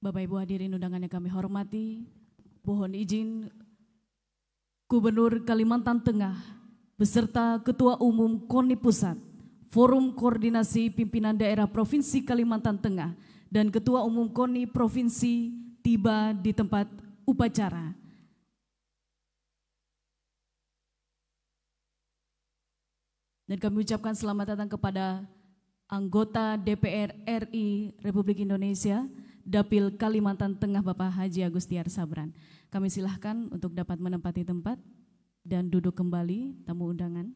Bapak Ibu hadirin undangan yang kami hormati, mohon izin Gubernur Kalimantan Tengah beserta Ketua Umum KONI Pusat, Forum Koordinasi Pimpinan Daerah Provinsi Kalimantan Tengah, dan Ketua Umum KONI Provinsi tiba di tempat upacara. Dan kami ucapkan selamat datang kepada anggota DPR RI Republik Indonesia, Dapil Kalimantan Tengah Bapak Haji Agustiar Sabran. Kami silahkan untuk dapat menempati tempat dan duduk kembali tamu undangan.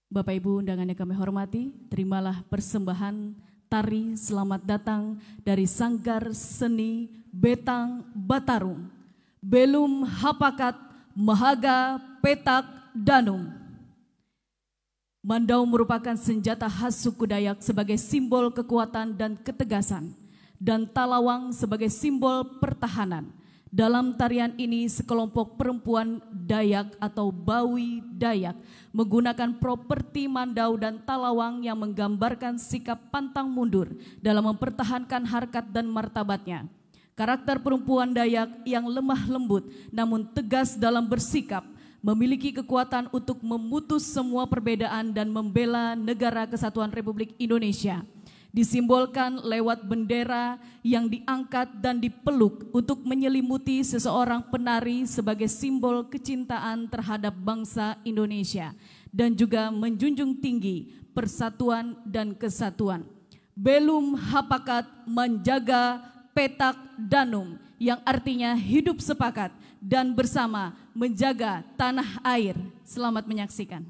Bapak Ibu undangan yang kami hormati, terimalah persembahan tari selamat datang dari Sanggar Seni Betang Batarung, Belum Hapakat Mahaga Petak Danum. Mandau merupakan senjata khas suku Dayak sebagai simbol kekuatan dan ketegasan, dan talawang sebagai simbol pertahanan. Dalam tarian ini, sekelompok perempuan Dayak atau Bawi Dayak menggunakan properti mandau dan talawang yang menggambarkan sikap pantang mundur dalam mempertahankan harkat dan martabatnya. Karakter perempuan Dayak yang lemah lembut namun tegas dalam bersikap, memiliki kekuatan untuk memutus semua perbedaan dan membela negara kesatuan Republik Indonesia. Disimbolkan lewat bendera yang diangkat dan dipeluk untuk menyelimuti seseorang penari sebagai simbol kecintaan terhadap bangsa Indonesia dan juga menjunjung tinggi persatuan dan kesatuan. Belum Hapakat Menjaga Petak Danum, yang artinya hidup sepakat dan bersama menjaga tanah air. Selamat menyaksikan.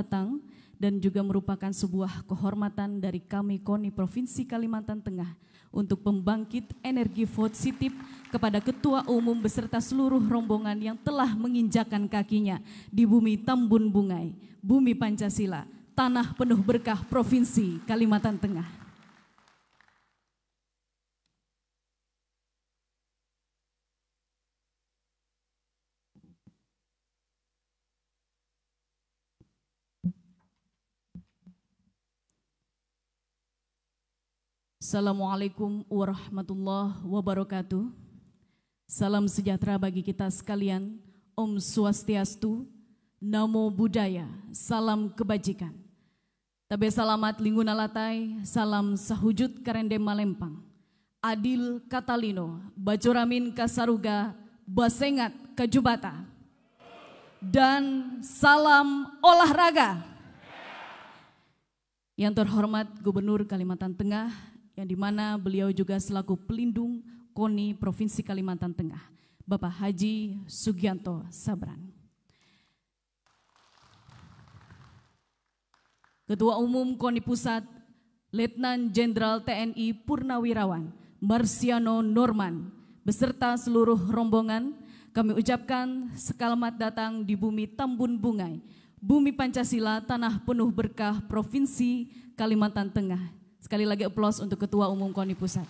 Datang dan juga merupakan sebuah kehormatan dari kami KONI Provinsi Kalimantan Tengah untuk pembangkit energi positif kepada Ketua Umum beserta seluruh rombongan yang telah menginjakan kakinya di bumi Tambun Bungai, bumi Pancasila, tanah penuh berkah Provinsi Kalimantan Tengah. Assalamualaikum warahmatullahi wabarakatuh. Salam sejahtera bagi kita sekalian. Om Swastiastu, Namo Buddhaya, salam kebajikan. Tabe salamat lingguna latai, salam sahujud karende malempang. Adil Katalino, Bajoramin Kasaruga, Basengat Kajubata. Dan salam olahraga. Yang terhormat Gubernur Kalimantan Tengah, yang dimana beliau juga selaku pelindung KONI Provinsi Kalimantan Tengah, Bapak Haji Sugianto Sabran. Ketua Umum KONI Pusat, Letnan Jenderal TNI Purnawirawan Marsiano Norman, beserta seluruh rombongan, kami ucapkan selamat datang di bumi Tambun Bungai, bumi Pancasila, tanah penuh berkah Provinsi Kalimantan Tengah. Sekali lagi aplaus untuk Ketua Umum KONI Pusat.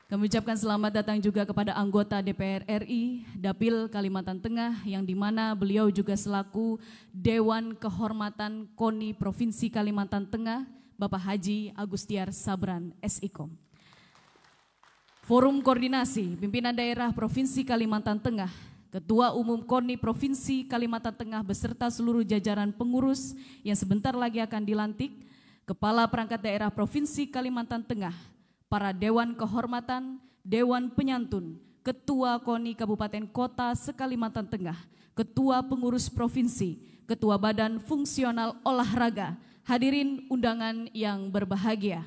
Kami ucapkan selamat datang juga kepada anggota DPR RI, Dapil Kalimantan Tengah, yang dimana beliau juga selaku Dewan Kehormatan KONI Provinsi Kalimantan Tengah, Bapak Haji Agustiar Sabran, SIKOM. Forum Koordinasi Pimpinan Daerah Provinsi Kalimantan Tengah, Ketua Umum KONI Provinsi Kalimantan Tengah beserta seluruh jajaran pengurus yang sebentar lagi akan dilantik, Kepala Perangkat Daerah Provinsi Kalimantan Tengah, para Dewan Kehormatan, Dewan Penyantun, Ketua KONI Kabupaten Kota se-Kalimantan Tengah, Ketua Pengurus Provinsi, Ketua Badan Fungsional Olahraga, hadirin undangan yang berbahagia.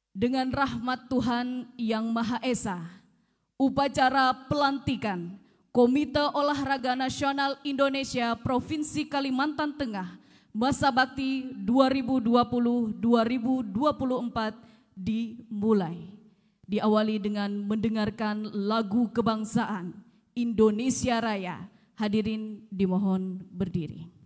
Dengan rahmat Tuhan Yang Maha Esa, upacara pelantikan Komite Olahraga Nasional Indonesia Provinsi Kalimantan Tengah Masa Bakti 2020-2024 dimulai. Diawali dengan mendengarkan lagu kebangsaan Indonesia Raya. Hadirin dimohon berdiri.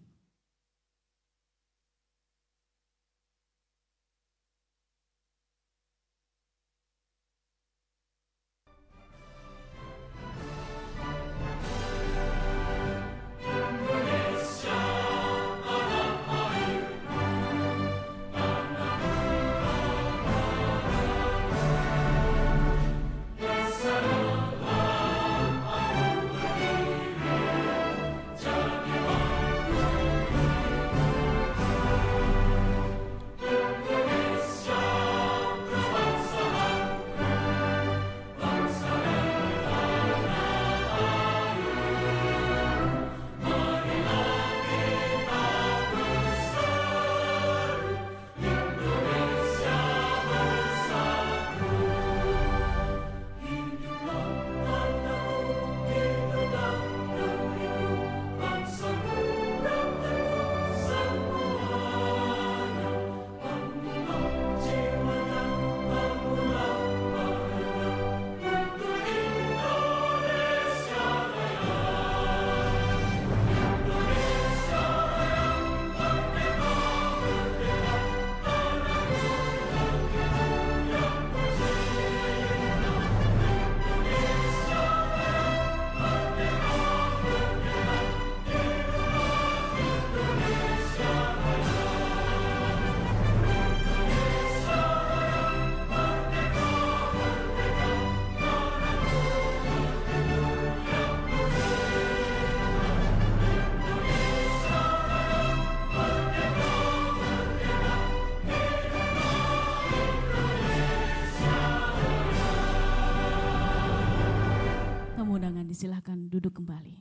dipersilahkan duduk kembali.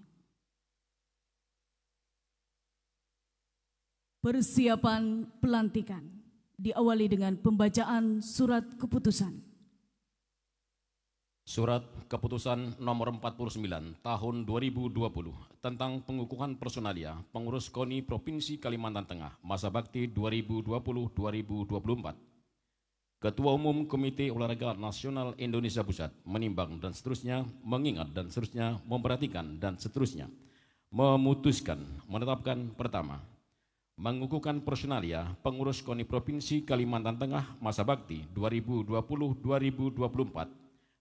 Persiapan pelantikan diawali dengan pembacaan surat keputusan. Surat Keputusan Nomor 49 Tahun 2020 tentang pengukuhan personalia pengurus KONI Provinsi Kalimantan Tengah masa bakti 2020-2024. Ketua Umum Komite Olahraga Nasional Indonesia Pusat menimbang dan seterusnya, mengingat dan seterusnya, memperhatikan dan seterusnya, memutuskan, menetapkan pertama, mengukuhkan personalia pengurus KONI Provinsi Kalimantan Tengah masa bakti 2020-2024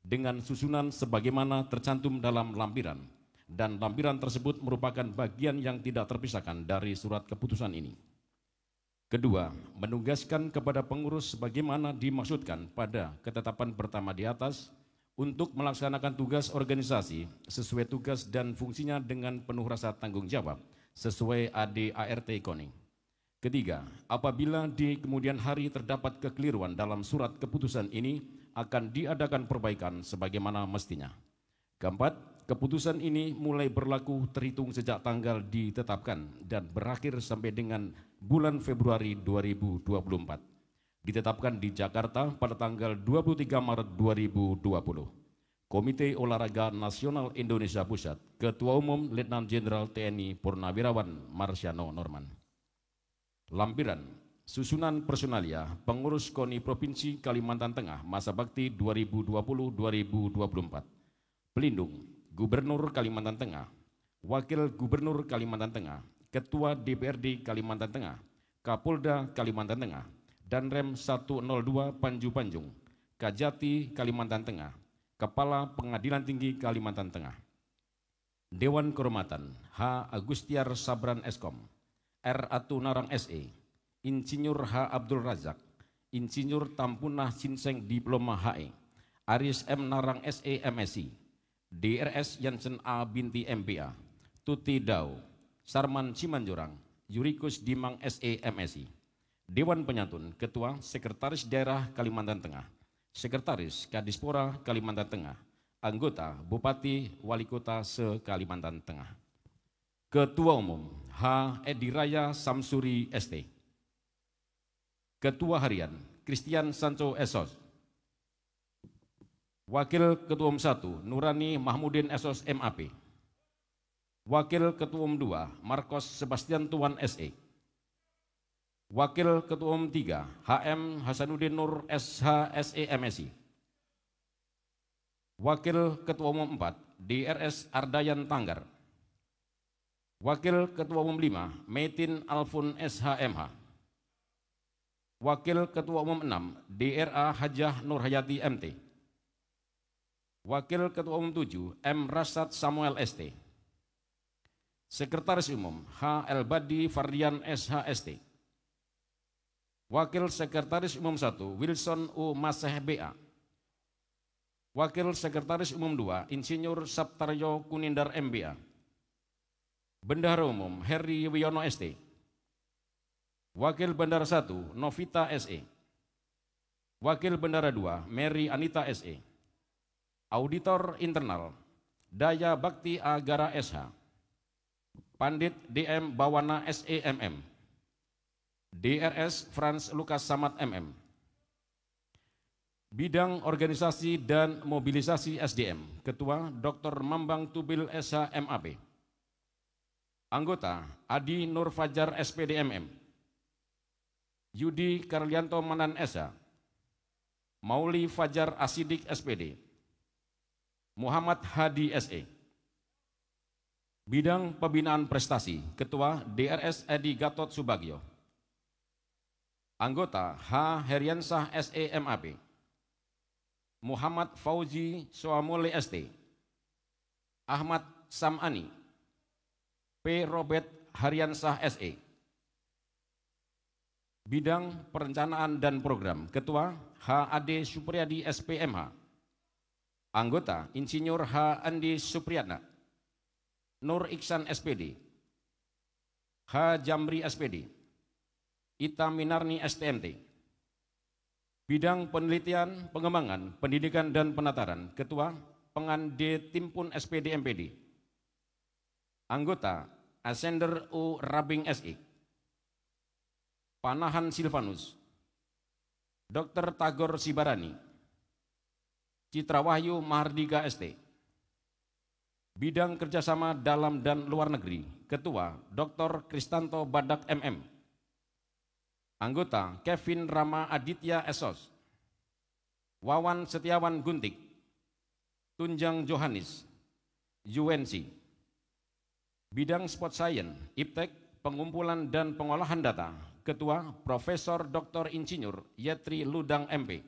dengan susunan sebagaimana tercantum dalam lampiran, dan lampiran tersebut merupakan bagian yang tidak terpisahkan dari surat keputusan ini. Kedua, menugaskan kepada pengurus sebagaimana dimaksudkan pada ketetapan pertama di atas untuk melaksanakan tugas organisasi sesuai tugas dan fungsinya dengan penuh rasa tanggung jawab sesuai AD/ART KONI. Ketiga, apabila di kemudian hari terdapat kekeliruan dalam surat keputusan ini, akan diadakan perbaikan sebagaimana mestinya. Keempat, keputusan ini mulai berlaku terhitung sejak tanggal ditetapkan dan berakhir sampai dengan bulan Februari 2024. Ditetapkan di Jakarta pada tanggal 23 Maret 2020. Komite Olahraga Nasional Indonesia Pusat, Ketua Umum Letnan Jenderal TNI Purnawirawan Marsiano Norman. Lampiran susunan personalia pengurus KONI Provinsi Kalimantan Tengah masa bakti 2020-2024. Pelindung Gubernur Kalimantan Tengah, Wakil Gubernur Kalimantan Tengah, Ketua DPRD Kalimantan Tengah, Kapolda Kalimantan Tengah, Danrem 102 Panju Panjung, Kajati Kalimantan Tengah, Kepala Pengadilan Tinggi Kalimantan Tengah. Dewan Kehormatan H. Agustiar Sabran Eskom, R. Atu Narang SE, Insinyur H. Abdul Razak, Insinyur Tampunah Sinseng Diploma HE, Aris M. Narang SE MSI, DRS Jansen A. Binti MPA, Tuti Dau, Sarman Simanjorang, Yurikus Dimang SE MSI. Dewan Penyantun Ketua Sekretaris Daerah Kalimantan Tengah, Sekretaris Kadispora Kalimantan Tengah, Anggota Bupati Wali Kota se-Kalimantan Tengah. Ketua Umum H. Edi Raya Samsuri ST. Ketua Harian Christian Sancho Esos. Wakil Ketua Umum 1 Nurani Mahmudin Esos MAP. Wakil Ketua Umum 2 Marcos Sebastian Tuan SE. Wakil Ketua Umum 3 HM Hasanuddin Nur SH SE MSI. Wakil Ketua Umum 4 DRS Ardayan Tanggar. Wakil Ketua Umum 5 Metin Alfun SHMH. Wakil Ketua Umum 6 DRA Hajah Nurhayati MT. Wakil Ketua Umum 7 M. Rasad Samuel ST. Sekretaris Umum H. Elbadi Fardian SHST. Wakil Sekretaris Umum 1 Wilson U. Maseh BA. Wakil Sekretaris Umum 2 Insinyur Saptaryo Kunindar MBA. Bendahara Umum Heri Wiono ST. Wakil Bendara 1 Novita SE. Wakil Bendara 2 Mary Anita SE. Auditor Internal Daya Bakti Agara SH. Pandit DM Bawana SEMM. DRS Franz Lukas Samad MM. Bidang Organisasi dan Mobilisasi SDM Ketua Dr. Mambang Tubil SH MAP. Anggota Adi Nur Fajar SPD MM. Yudi Karlianto Manan SH, Mauli Fajar Asidik SPD, Muhammad Hadi SE. Bidang Pembinaan Prestasi Ketua DRS Edi Gatot Subagio. Anggota H. Heriansah SE MAP, Muhammad Fauzi Soamole ST, Ahmad Samani, P. Robert Hariansah SE. Bidang Perencanaan dan Program Ketua HAD Supriyadi SPMH. Anggota Insinyur H. Andi Supriyatna, Nur Iksan SPD, H. Jamri SPD, Ita Minarni STMT. Bidang Penelitian, Pengembangan, Pendidikan dan Penataran Ketua Pengande Timpun SPD MPD. Anggota Asender U Rabing SI. Panahan Silvanus. Dr. Tagor Sibarani. Citra Wahyu Mahardika ST. Bidang Kerjasama Dalam dan Luar Negeri, Ketua Dr. Kristanto Badak MM. Anggota Kevin Rama Aditya Esos. Wawan Setiawan Guntik. Tunjang Johanis, UNC. Bidang Sport Science, Iptek, Pengumpulan dan Pengolahan Data, Ketua Profesor Dr. Insinyur Yetri Ludang MP.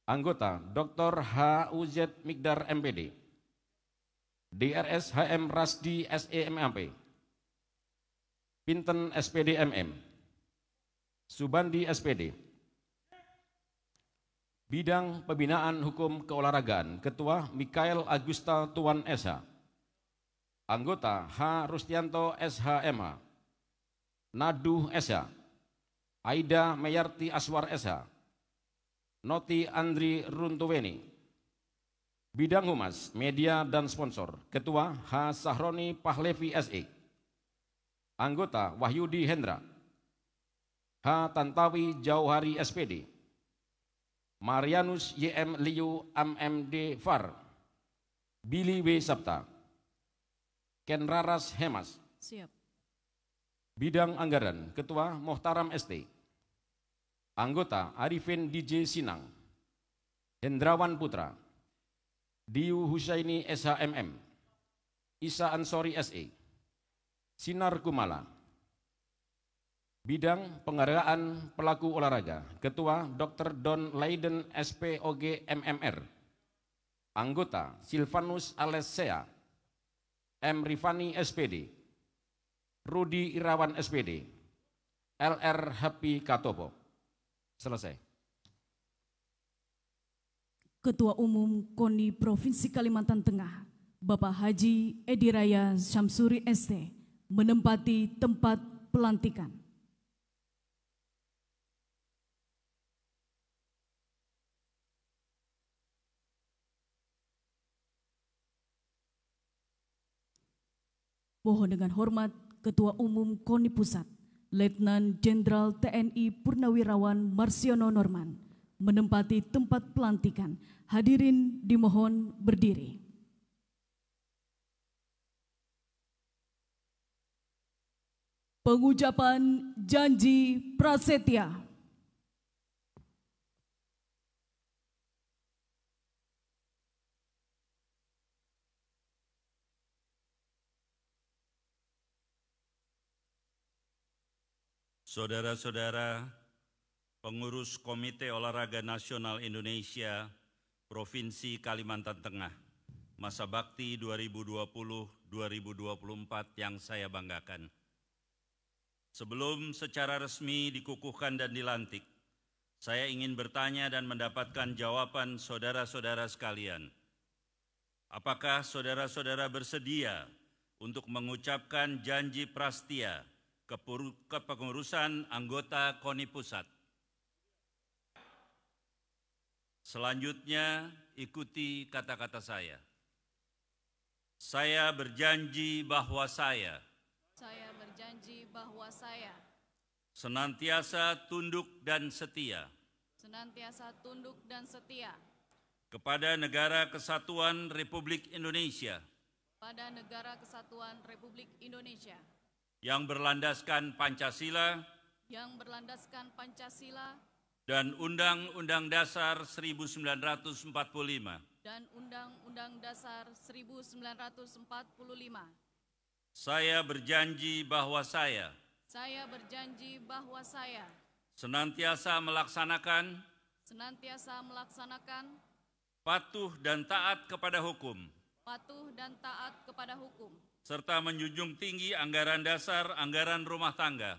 Anggota Dr. HUZ Migdar MPD. DRS HM Rasdi SEMAP. Pinten SPD MM. Subandi SPD. Bidang Pembinaan Hukum Keolahragaan, Ketua Mikael Agusta Tuan SH. Anggota H. Rustianto SHMH. Naduh SH. Aida Meyarti Aswar SH. Noti Andri Runtuweni. Bidang Humas, Media dan Sponsor, Ketua H. Sahroni Pahlevi SE. Anggota Wahyudi Hendra. H. Tantawi Jauhari SPD. Marianus YM Liu MMD Far. Billy W. Sabta. Ken Raras Hemas. Siap. Bidang Anggaran, Ketua Mohtaram ST. Anggota Arifin DJ Sinang. Hendrawan Putra. Diu Husaini SHMM. Isa Ansori SE. Sinar Kumala. Bidang Penghargaan Pelaku Olahraga, Ketua Dr. Don Leiden SPOG MMR. Anggota Silvanus Alessea. M. Rifani SPD. Rudi Irawan SPD. LR Happy Katopo. Selesai. Ketua Umum KONI Provinsi Kalimantan Tengah, Bapak Haji Edi Raya Syamsuri ST, menempati tempat pelantikan. Mohon dengan hormat Ketua Umum KONI Pusat, Letnan Jenderal TNI Purnawirawan Marsiono Norman, menempati tempat pelantikan. Hadirin dimohon berdiri. Pengucapan janji prasetya. Saudara-saudara, pengurus Komite Olahraga Nasional Indonesia, Provinsi Kalimantan Tengah, masa bakti 2020-2024 yang saya banggakan. Sebelum secara resmi dikukuhkan dan dilantik, saya ingin bertanya dan mendapatkan jawaban saudara-saudara sekalian. Apakah saudara-saudara bersedia untuk mengucapkan janji prasetya kepengurusan anggota KONI Pusat? Selanjutnya, ikuti kata-kata saya. Saya berjanji bahwa saya berjanji bahwa saya senantiasa tunduk dan setia kepada Negara Kesatuan Republik Indonesia yang berlandaskan Pancasila dan Undang-Undang Dasar 1945. Saya berjanji bahwa saya senantiasa melaksanakan patuh dan taat kepada hukum serta menjunjung tinggi anggaran dasar anggaran rumah tangga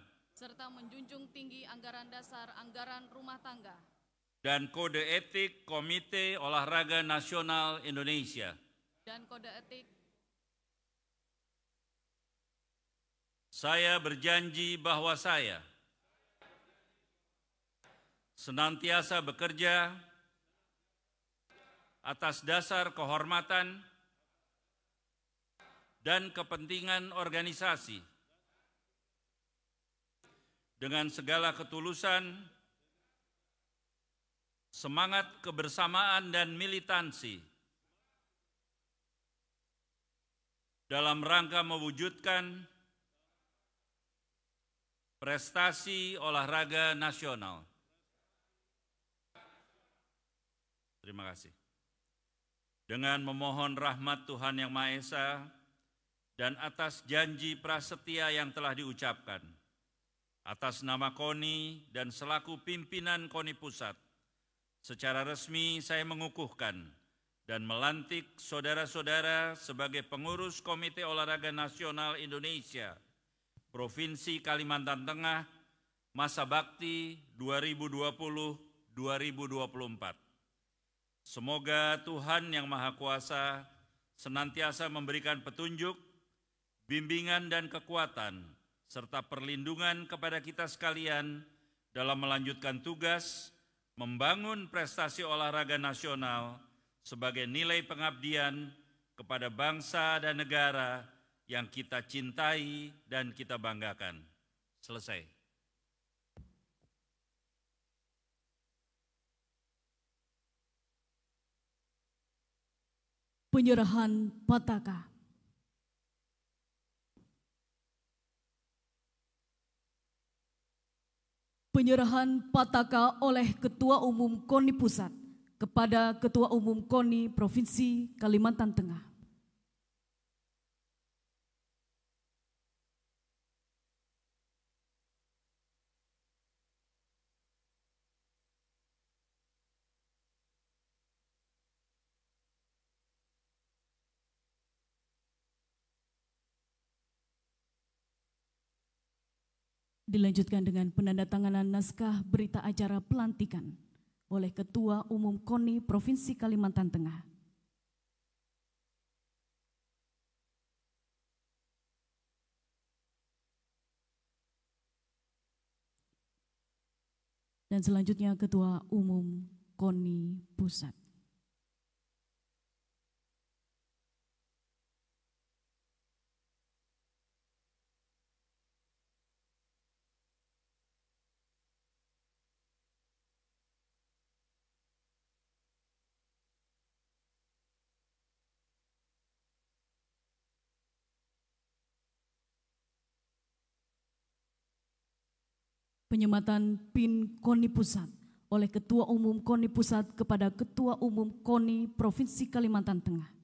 dan kode etik Komite Olahraga Nasional Indonesia. Saya berjanji bahwa saya senantiasa bekerja atas dasar kehormatan dan kepentingan organisasi dengan segala ketulusan, semangat kebersamaan dan militansi dalam rangka mewujudkan prestasi olahraga nasional. Terima kasih. Dengan memohon rahmat Tuhan Yang Maha Esa dan atas janji prasetia yang telah diucapkan, atas nama KONI dan selaku pimpinan KONI Pusat, secara resmi saya mengukuhkan dan melantik saudara-saudara sebagai pengurus Komite Olahraga Nasional Indonesia Provinsi Kalimantan Tengah masa bakti 2020-2024. Semoga Tuhan Yang Maha Kuasa senantiasa memberikan petunjuk, bimbingan dan kekuatan, serta perlindungan kepada kita sekalian dalam melanjutkan tugas membangun prestasi olahraga nasional sebagai nilai pengabdian kepada bangsa dan negara yang kita cintai dan kita banggakan. Selesai. Penyerahan Pataka. Penyerahan Pataka oleh Ketua Umum KONI Pusat kepada Ketua Umum KONI Provinsi Kalimantan Tengah. Dilanjutkan dengan penandatanganan naskah berita acara pelantikan oleh Ketua Umum KONI Provinsi Kalimantan Tengah. Dan selanjutnya Ketua Umum KONI Pusat. Penyematan PIN KONI Pusat oleh Ketua Umum KONI Pusat kepada Ketua Umum KONI Provinsi Kalimantan Tengah.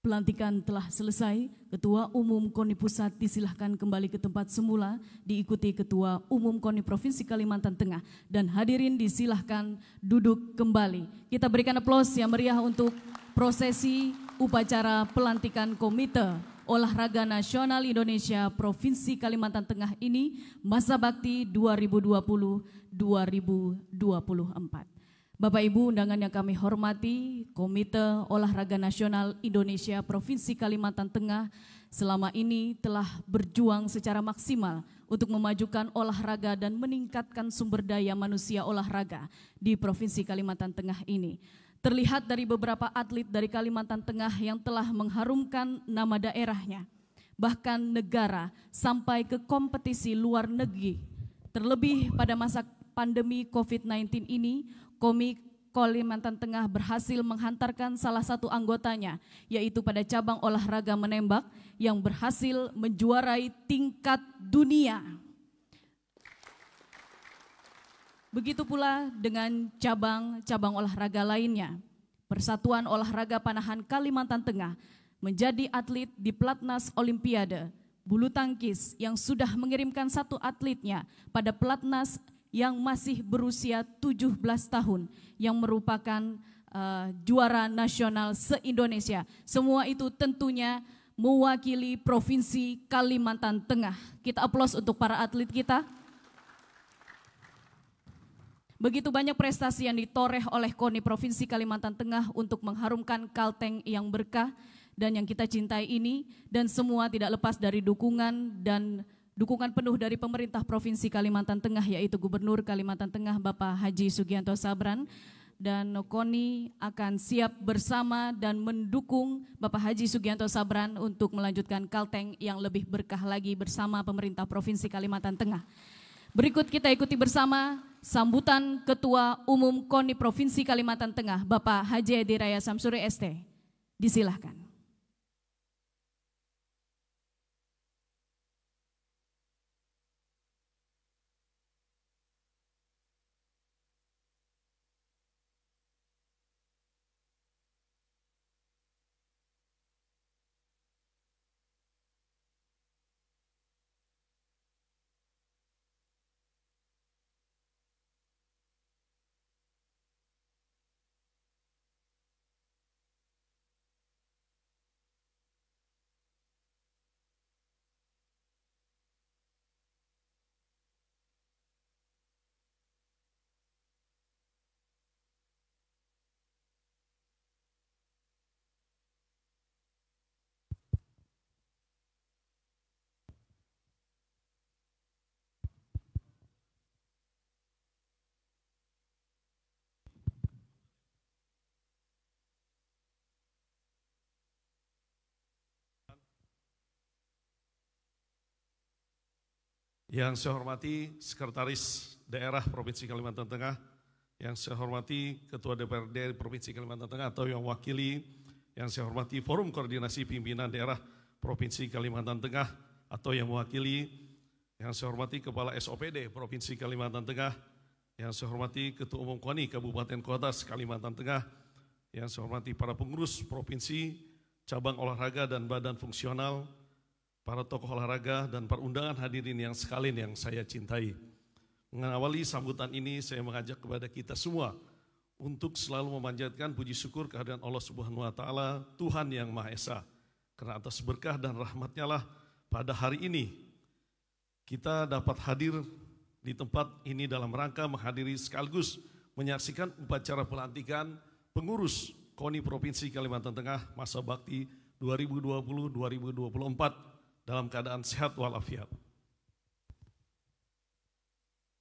Pelantikan telah selesai, Ketua Umum KONI Pusat disilahkan kembali ke tempat semula, diikuti Ketua Umum KONI Provinsi Kalimantan Tengah. Dan hadirin disilahkan duduk kembali. Kita berikan aplaus yang meriah untuk prosesi upacara pelantikan Komite Olahraga Nasional Indonesia Provinsi Kalimantan Tengah ini, masa bakti 2020-2024. Bapak Ibu undangan yang kami hormati, Komite Olahraga Nasional Indonesia Provinsi Kalimantan Tengah selama ini telah berjuang secara maksimal untuk memajukan olahraga dan meningkatkan sumber daya manusia olahraga di Provinsi Kalimantan Tengah ini. Terlihat dari beberapa atlet dari Kalimantan Tengah yang telah mengharumkan nama daerahnya, bahkan negara sampai ke kompetisi luar negeri. Terlebih pada masa pandemi COVID-19 ini, KOMI Kalimantan Tengah berhasil menghantarkan salah satu anggotanya, yaitu pada cabang olahraga menembak yang berhasil menjuarai tingkat dunia. Begitu pula dengan cabang-cabang olahraga lainnya. Persatuan Olahraga Panahan Kalimantan Tengah menjadi atlet di Pelatnas Olimpiade bulu tangkis yang sudah mengirimkan satu atletnya pada Pelatnas yang masih berusia 17 tahun yang merupakan juara nasional se-Indonesia. Semua itu tentunya mewakili Provinsi Kalimantan Tengah. Kita aplaus untuk para atlet kita. Begitu banyak prestasi yang ditoreh oleh KONI Provinsi Kalimantan Tengah untuk mengharumkan Kalteng yang berkah dan yang kita cintai ini, dan semua tidak lepas dari dukungan penuh dari pemerintah Provinsi Kalimantan Tengah, yaitu Gubernur Kalimantan Tengah Bapak Haji Sugianto Sabran. Dan KONI akan siap bersama dan mendukung Bapak Haji Sugianto Sabran untuk melanjutkan Kalteng yang lebih berkah lagi bersama pemerintah Provinsi Kalimantan Tengah. Berikut kita ikuti bersama sambutan Ketua Umum KONI Provinsi Kalimantan Tengah, Bapak Haji Edi Raya Samsuri ST. Disilahkan. Yang saya hormati Sekretaris Daerah Provinsi Kalimantan Tengah, yang saya hormati Ketua DPRD Provinsi Kalimantan Tengah atau yang wakili, yang saya hormati Forum Koordinasi Pimpinan Daerah Provinsi Kalimantan Tengah atau yang mewakili, yang saya hormati Kepala SOPD Provinsi Kalimantan Tengah, yang saya hormati Ketua Umum KONI Kabupaten Kota Kalimantan Tengah, yang saya hormati para pengurus provinsi, cabang olahraga dan badan fungsional, para tokoh olahraga dan para undangan hadirin yang sekalian yang saya cintai. Mengawali sambutan ini saya mengajak kepada kita semua untuk selalu memanjatkan puji syukur kehadiran Allah Subhanahu wa taala, Tuhan yang Maha Esa. Karena atas berkah dan rahmat-Nya lah pada hari ini kita dapat hadir di tempat ini dalam rangka menghadiri sekaligus menyaksikan upacara pelantikan pengurus KONI Provinsi Kalimantan Tengah masa bakti 2020-2024 dalam keadaan sehat walafiat.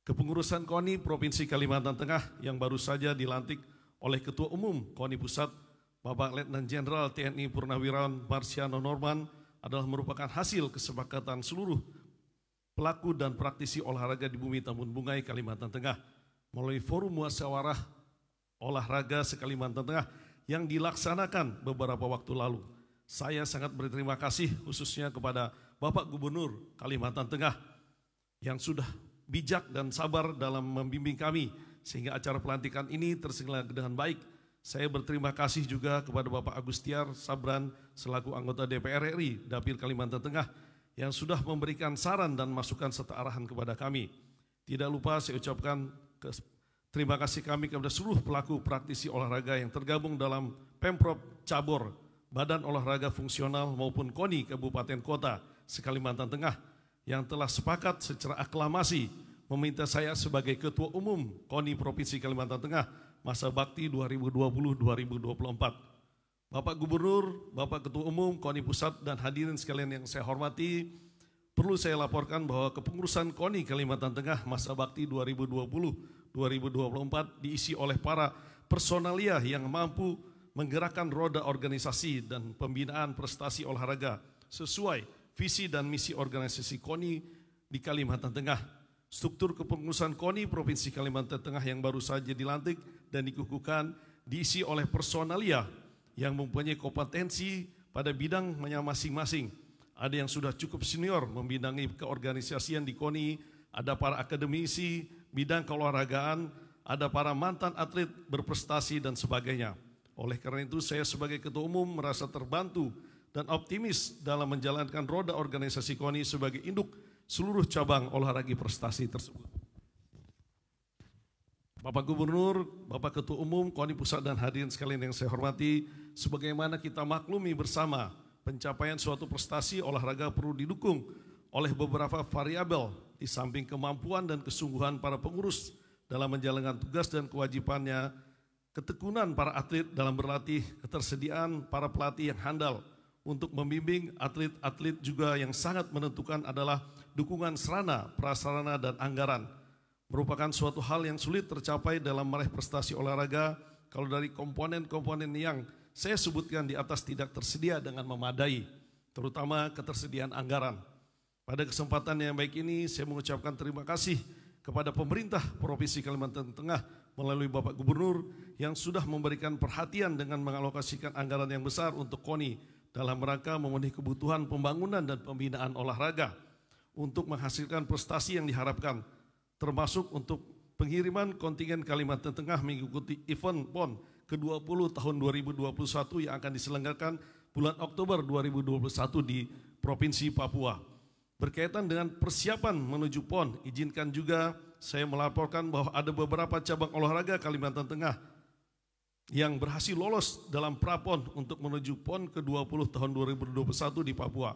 Kepengurusan KONI Provinsi Kalimantan Tengah yang baru saja dilantik oleh Ketua Umum KONI Pusat, Bapak Letnan Jenderal TNI Purnawirawan Marsiano Norman adalah merupakan hasil kesepakatan seluruh pelaku dan praktisi olahraga di bumi Tambun Bungai, Kalimantan Tengah melalui forum musyawarah olahraga se-Kalimantan Tengah yang dilaksanakan beberapa waktu lalu. Saya sangat berterima kasih khususnya kepada Bapak Gubernur Kalimantan Tengah yang sudah bijak dan sabar dalam membimbing kami sehingga acara pelantikan ini terselenggara dengan baik. Saya berterima kasih juga kepada Bapak Agustiar Sabran selaku anggota DPR RI Dapil Kalimantan Tengah yang sudah memberikan saran dan masukan serta arahan kepada kami. Tidak lupa saya ucapkan terima kasih kami kepada seluruh pelaku praktisi olahraga yang tergabung dalam Pemprov Cabur, Badan Olahraga Fungsional maupun KONI Kabupaten Kota se-Kalimantan Tengah yang telah sepakat secara aklamasi meminta saya sebagai Ketua Umum KONI Provinsi Kalimantan Tengah masa bakti 2020-2024. Bapak Gubernur, Bapak Ketua Umum KONI Pusat dan hadirin sekalian yang saya hormati, perlu saya laporkan bahwa kepengurusan KONI Kalimantan Tengah masa bakti 2020-2024 diisi oleh para personalia yang mampu menggerakkan roda organisasi dan pembinaan prestasi olahraga sesuai visi dan misi organisasi KONI di Kalimantan Tengah. Struktur kepengurusan KONI Provinsi Kalimantan Tengah yang baru saja dilantik dan dikukuhkan diisi oleh personalia yang mempunyai kompetensi pada bidangnya masing-masing. Ada yang sudah cukup senior membidangi keorganisasian di KONI, ada para akademisi, bidang keolahragaan, ada para mantan atlet berprestasi dan sebagainya. Oleh karena itu saya sebagai Ketua Umum merasa terbantu dan optimis dalam menjalankan roda organisasi KONI sebagai induk seluruh cabang olahraga prestasi tersebut. Bapak Gubernur, Bapak Ketua Umum KONI Pusat dan hadirin sekalian yang saya hormati, sebagaimana kita maklumi bersama pencapaian suatu prestasi olahraga perlu didukung oleh beberapa variabel di samping kemampuan dan kesungguhan para pengurus dalam menjalankan tugas dan kewajibannya, ketekunan para atlet dalam berlatih, ketersediaan para pelatih yang handal untuk membimbing atlet-atlet juga yang sangat menentukan adalah dukungan sarana, prasarana, dan anggaran. Merupakan suatu hal yang sulit tercapai dalam meraih prestasi olahraga kalau dari komponen-komponen yang saya sebutkan di atas tidak tersedia dengan memadai, terutama ketersediaan anggaran. Pada kesempatan yang baik ini saya mengucapkan terima kasih kepada pemerintah Provinsi Kalimantan Tengah melalui Bapak Gubernur yang sudah memberikan perhatian dengan mengalokasikan anggaran yang besar untuk KONI dalam rangka memenuhi kebutuhan pembangunan dan pembinaan olahraga untuk menghasilkan prestasi yang diharapkan, termasuk untuk pengiriman kontingen Kalimantan Tengah mengikuti event PON ke-20 tahun 2021 yang akan diselenggarakan bulan Oktober 2021 di Provinsi Papua. Berkaitan dengan persiapan menuju PON, izinkan juga saya melaporkan bahwa ada beberapa cabang olahraga Kalimantan Tengah yang berhasil lolos dalam pra-PON untuk menuju PON ke-20 tahun 2021 di Papua.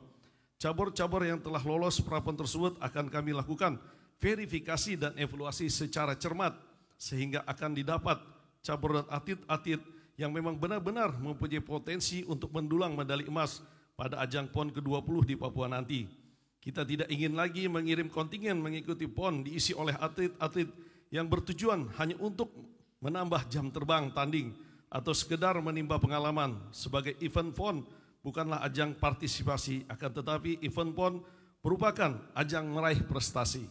Cabur-cabur yang telah lolos pra-PON tersebut akan kami lakukan verifikasi dan evaluasi secara cermat sehingga akan didapat cabur dan atlet-atlet yang memang benar-benar mempunyai potensi untuk mendulang medali emas pada ajang PON ke-20 di Papua nanti. Kita tidak ingin lagi mengirim kontingen mengikuti PON diisi oleh atlet-atlet yang bertujuan hanya untuk menambah jam terbang tanding atau sekedar menimba pengalaman. Sebagai event PON bukanlah ajang partisipasi, akan tetapi event PON merupakan ajang meraih prestasi.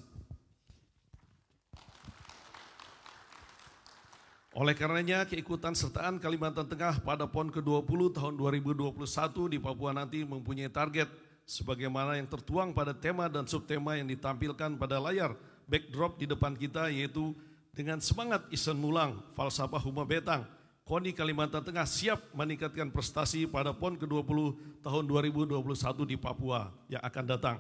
Oleh karenanya keikutan sertaan Kalimantan Tengah pada PON ke-20 tahun 2021 di Papua nanti mempunyai target sebagaimana yang tertuang pada tema dan subtema yang ditampilkan pada layar backdrop di depan kita, yaitu dengan semangat Isen Mulang, falsafah Huma Betang, KONI Kalimantan Tengah siap meningkatkan prestasi pada PON ke-20 tahun 2021 di Papua yang akan datang.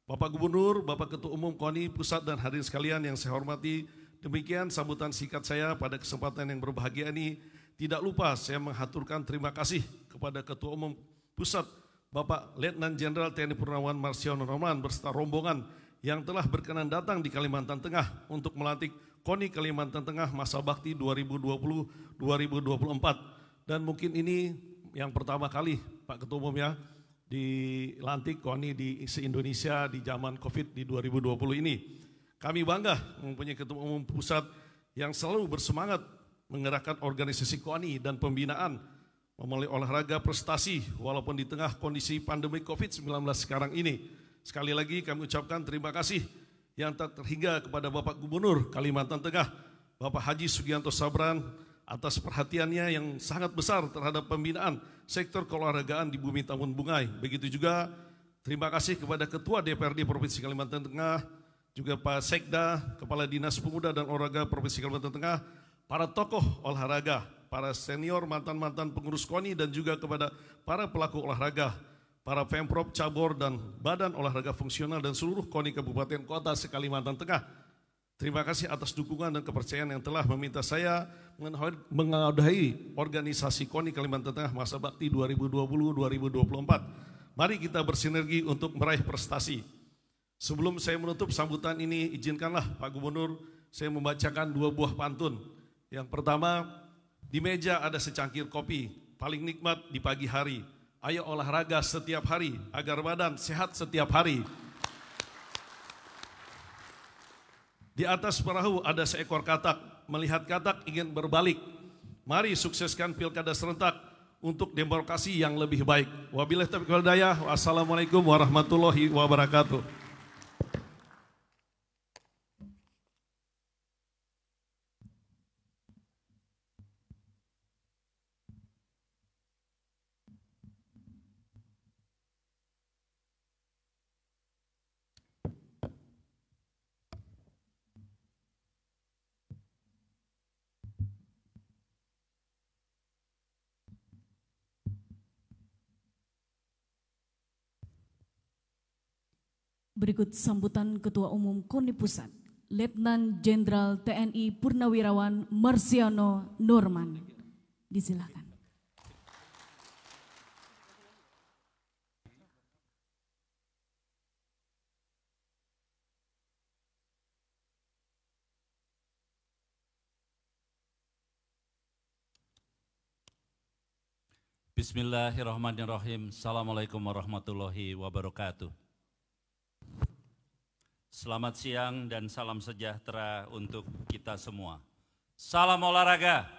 Bapak Gubernur, Bapak Ketua Umum KONI Pusat dan hadirin sekalian yang saya hormati, demikian sambutan singkat saya pada kesempatan yang berbahagia ini. Tidak lupa saya mengaturkan terima kasih kepada Ketua Umum Pusat Bapak Letnan Jenderal TNI Purnawan Marsiono Norman beserta rombongan yang telah berkenan datang di Kalimantan Tengah untuk melantik KONI Kalimantan Tengah masa bakti 2020-2024. Dan mungkin ini yang pertama kali Pak Ketua Umum ya dilantik KONI di se-Indonesia di zaman COVID di 2020 ini. Kami bangga mempunyai Ketua Umum Pusat yang selalu bersemangat menggerakkan organisasi KONI dan pembinaan melalui olahraga prestasi walaupun di tengah kondisi pandemi COVID-19 sekarang ini. Sekali lagi kami ucapkan terima kasih yang tak terhingga kepada Bapak Gubernur Kalimantan Tengah, Bapak Haji Sugianto Sabran atas perhatiannya yang sangat besar terhadap pembinaan sektor keolahragaan di Bumi Tambun Bungai. Begitu juga terima kasih kepada Ketua DPRD Provinsi Kalimantan Tengah, juga Pak Sekda, Kepala Dinas Pemuda dan Olahraga Provinsi Kalimantan Tengah, para tokoh olahraga, para senior mantan-mantan pengurus KONI dan juga kepada para pelaku olahraga, para Pemprov, Cabur, dan Badan Olahraga Fungsional dan seluruh KONI Kabupaten Kota se-Kalimantan Tengah. Terima kasih atas dukungan dan kepercayaan yang telah meminta saya mengadahi organisasi KONI Kalimantan Tengah masa bakti 2020-2024. Mari kita bersinergi untuk meraih prestasi. Sebelum saya menutup sambutan ini, izinkanlah Pak Gubernur saya membacakan 2 buah pantun. Yang pertama, di meja ada secangkir kopi, paling nikmat di pagi hari. Ayo olahraga setiap hari agar badan sehat setiap hari. Di atas perahu ada seekor katak, melihat katak ingin berbalik. Mari sukseskan pilkada serentak untuk demokrasi yang lebih baik. Wabillahi taufiq wal hidayah. Wassalamualaikum warahmatullahi wabarakatuh. Berikut sambutan Ketua Umum KONI Pusat, Letnan Jenderal TNI Purnawirawan Marsiono Norman. Disilakan. Bismillahirrahmanirrahim. Assalamualaikum warahmatullahi wabarakatuh. Selamat siang dan salam sejahtera untuk kita semua. Salam olahraga.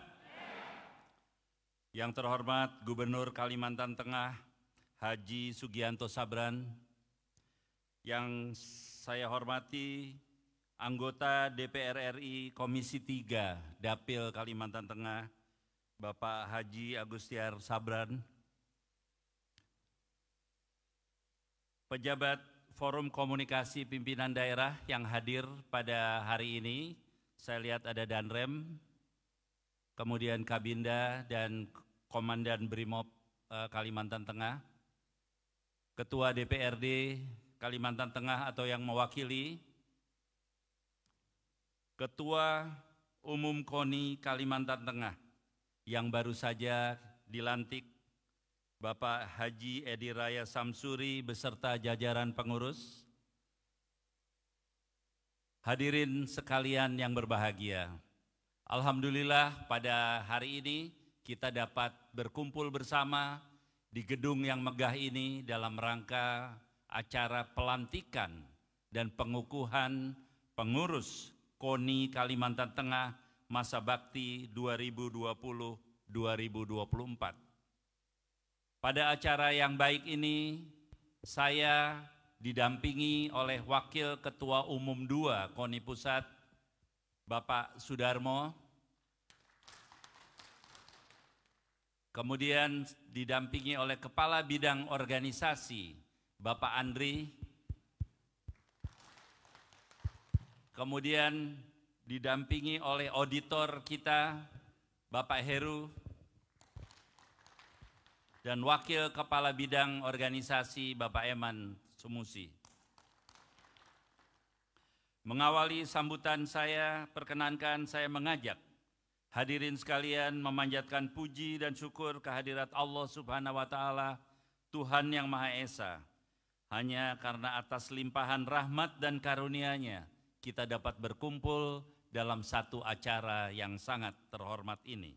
Yang terhormat Gubernur Kalimantan Tengah, Haji Sugianto Sabran, yang saya hormati anggota DPR RI Komisi 3 Dapil Kalimantan Tengah, Bapak Haji Agustiar Sabran, pejabat Forum Komunikasi Pimpinan Daerah yang hadir pada hari ini, saya lihat ada Danrem, kemudian Kabinda dan Komandan Brimob Kalimantan Tengah, Ketua DPRD Kalimantan Tengah atau yang mewakili, Ketua Umum KONI Kalimantan Tengah yang baru saja dilantik, Bapak Haji Edi Raya Samsuri beserta jajaran pengurus, hadirin sekalian yang berbahagia. Alhamdulillah pada hari ini kita dapat berkumpul bersama di gedung yang megah ini dalam rangka acara pelantikan dan pengukuhan pengurus KONI Kalimantan Tengah masa bakti 2020-2024. Pada acara yang baik ini, saya didampingi oleh Wakil Ketua Umum 2 KONI Pusat, Bapak Sudarmo, kemudian didampingi oleh Kepala Bidang Organisasi, Bapak Andri, kemudian didampingi oleh auditor kita, Bapak Heru, dan Wakil Kepala Bidang Organisasi Bapak Eman Sumusi. Mengawali sambutan saya, perkenankan saya mengajak hadirin sekalian memanjatkan puji dan syukur kehadirat Allah Subhanahu wa Ta'ala, Tuhan yang Maha Esa. Hanya karena atas limpahan rahmat dan karunia-Nya kita dapat berkumpul dalam satu acara yang sangat terhormat ini.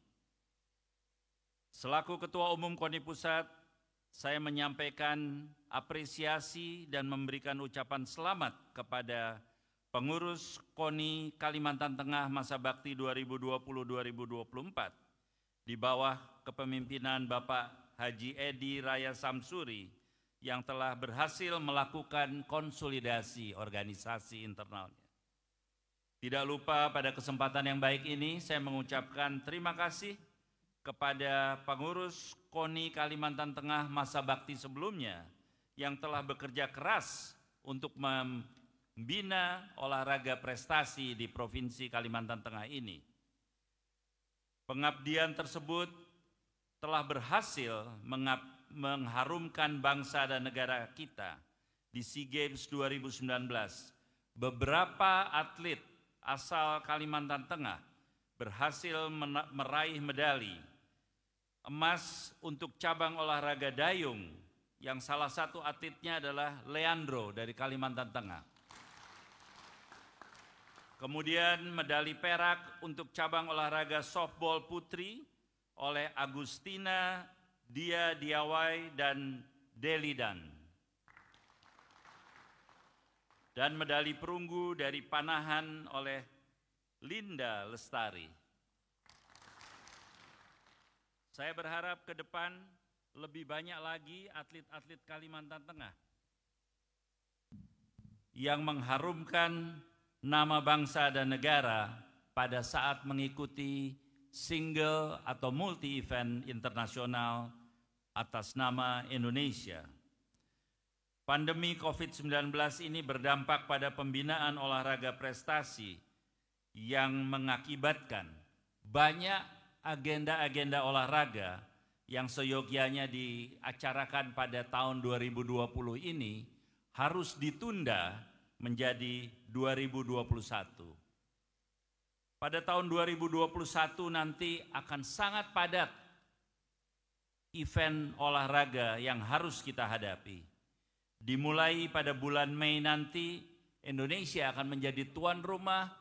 Selaku Ketua Umum KONI Pusat, saya menyampaikan apresiasi dan memberikan ucapan selamat kepada pengurus KONI Kalimantan Tengah masa bakti 2020-2024 di bawah kepemimpinan Bapak Haji Edi Raya Samsuri yang telah berhasil melakukan konsolidasi organisasi internalnya. Tidak lupa pada kesempatan yang baik ini saya mengucapkan terima kasih kepada pengurus KONI Kalimantan Tengah masa bakti sebelumnya yang telah bekerja keras untuk membina olahraga prestasi di Provinsi Kalimantan Tengah ini. Pengabdian tersebut telah berhasil mengharumkan bangsa dan negara kita di SEA Games 2019. Beberapa atlet asal Kalimantan Tengah berhasil meraih medali emas untuk cabang olahraga dayung yang salah satu atletnya adalah Leandro dari Kalimantan Tengah. Kemudian medali perak untuk cabang olahraga softball putri oleh Agustina Dia Diawai dan Delidan. Dan medali perunggu dari panahan oleh Linda Lestari. Saya berharap ke depan lebih banyak lagi atlet-atlet Kalimantan Tengah yang mengharumkan nama bangsa dan negara pada saat mengikuti single atau multi-event internasional atas nama Indonesia. Pandemi COVID-19 ini berdampak pada pembinaan olahraga prestasi yang mengakibatkan banyak agenda-agenda olahraga yang seyogyanya diacarakan pada tahun 2020 ini harus ditunda menjadi 2021. Pada tahun 2021 nanti akan sangat padat event olahraga yang harus kita hadapi. Dimulai pada bulan Mei nanti, Indonesia akan menjadi tuan rumah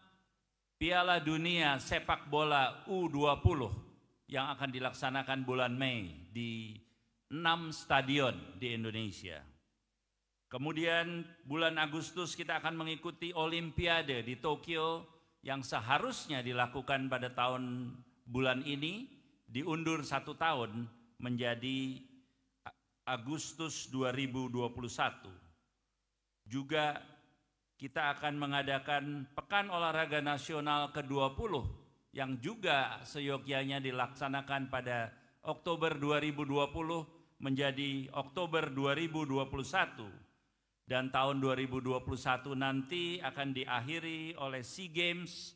Piala Dunia Sepak Bola U20 yang akan dilaksanakan bulan Mei di 6 stadion di Indonesia. Kemudian bulan Agustus kita akan mengikuti Olimpiade di Tokyo yang seharusnya dilakukan pada tahun bulan ini, diundur 1 tahun menjadi Agustus 2021. Juga kita akan mengadakan Pekan Olahraga Nasional ke-20 yang juga seyogyanya dilaksanakan pada Oktober 2020 menjadi Oktober 2021. Dan tahun 2021 nanti akan diakhiri oleh SEA Games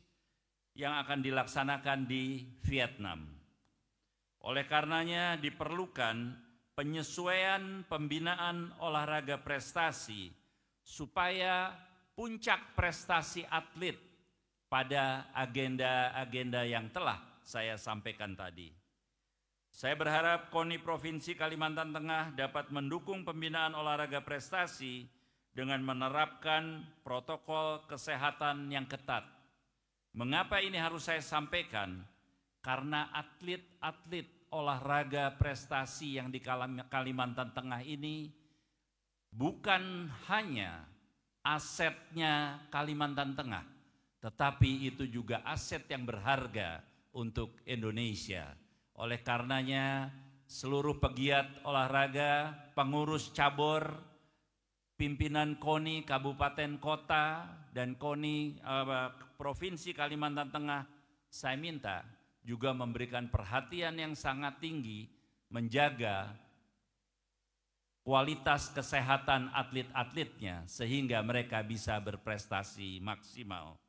yang akan dilaksanakan di Vietnam. Oleh karenanya diperlukan penyesuaian pembinaan olahraga prestasi supaya puncak prestasi atlet pada agenda-agenda yang telah saya sampaikan tadi. Saya berharap KONI Provinsi Kalimantan Tengah dapat mendukung pembinaan olahraga prestasi dengan menerapkan protokol kesehatan yang ketat. Mengapa ini harus saya sampaikan? Karena atlet-atlet olahraga prestasi yang di Kalimantan Tengah ini bukan hanya asetnya Kalimantan Tengah, tetapi itu juga aset yang berharga untuk Indonesia. Oleh karenanya seluruh pegiat olahraga, pengurus cabur, pimpinan KONI Kabupaten Kota dan KONI Provinsi Kalimantan Tengah, saya minta juga memberikan perhatian yang sangat tinggi menjaga kualitas kesehatan atlet-atletnya sehingga mereka bisa berprestasi maksimal.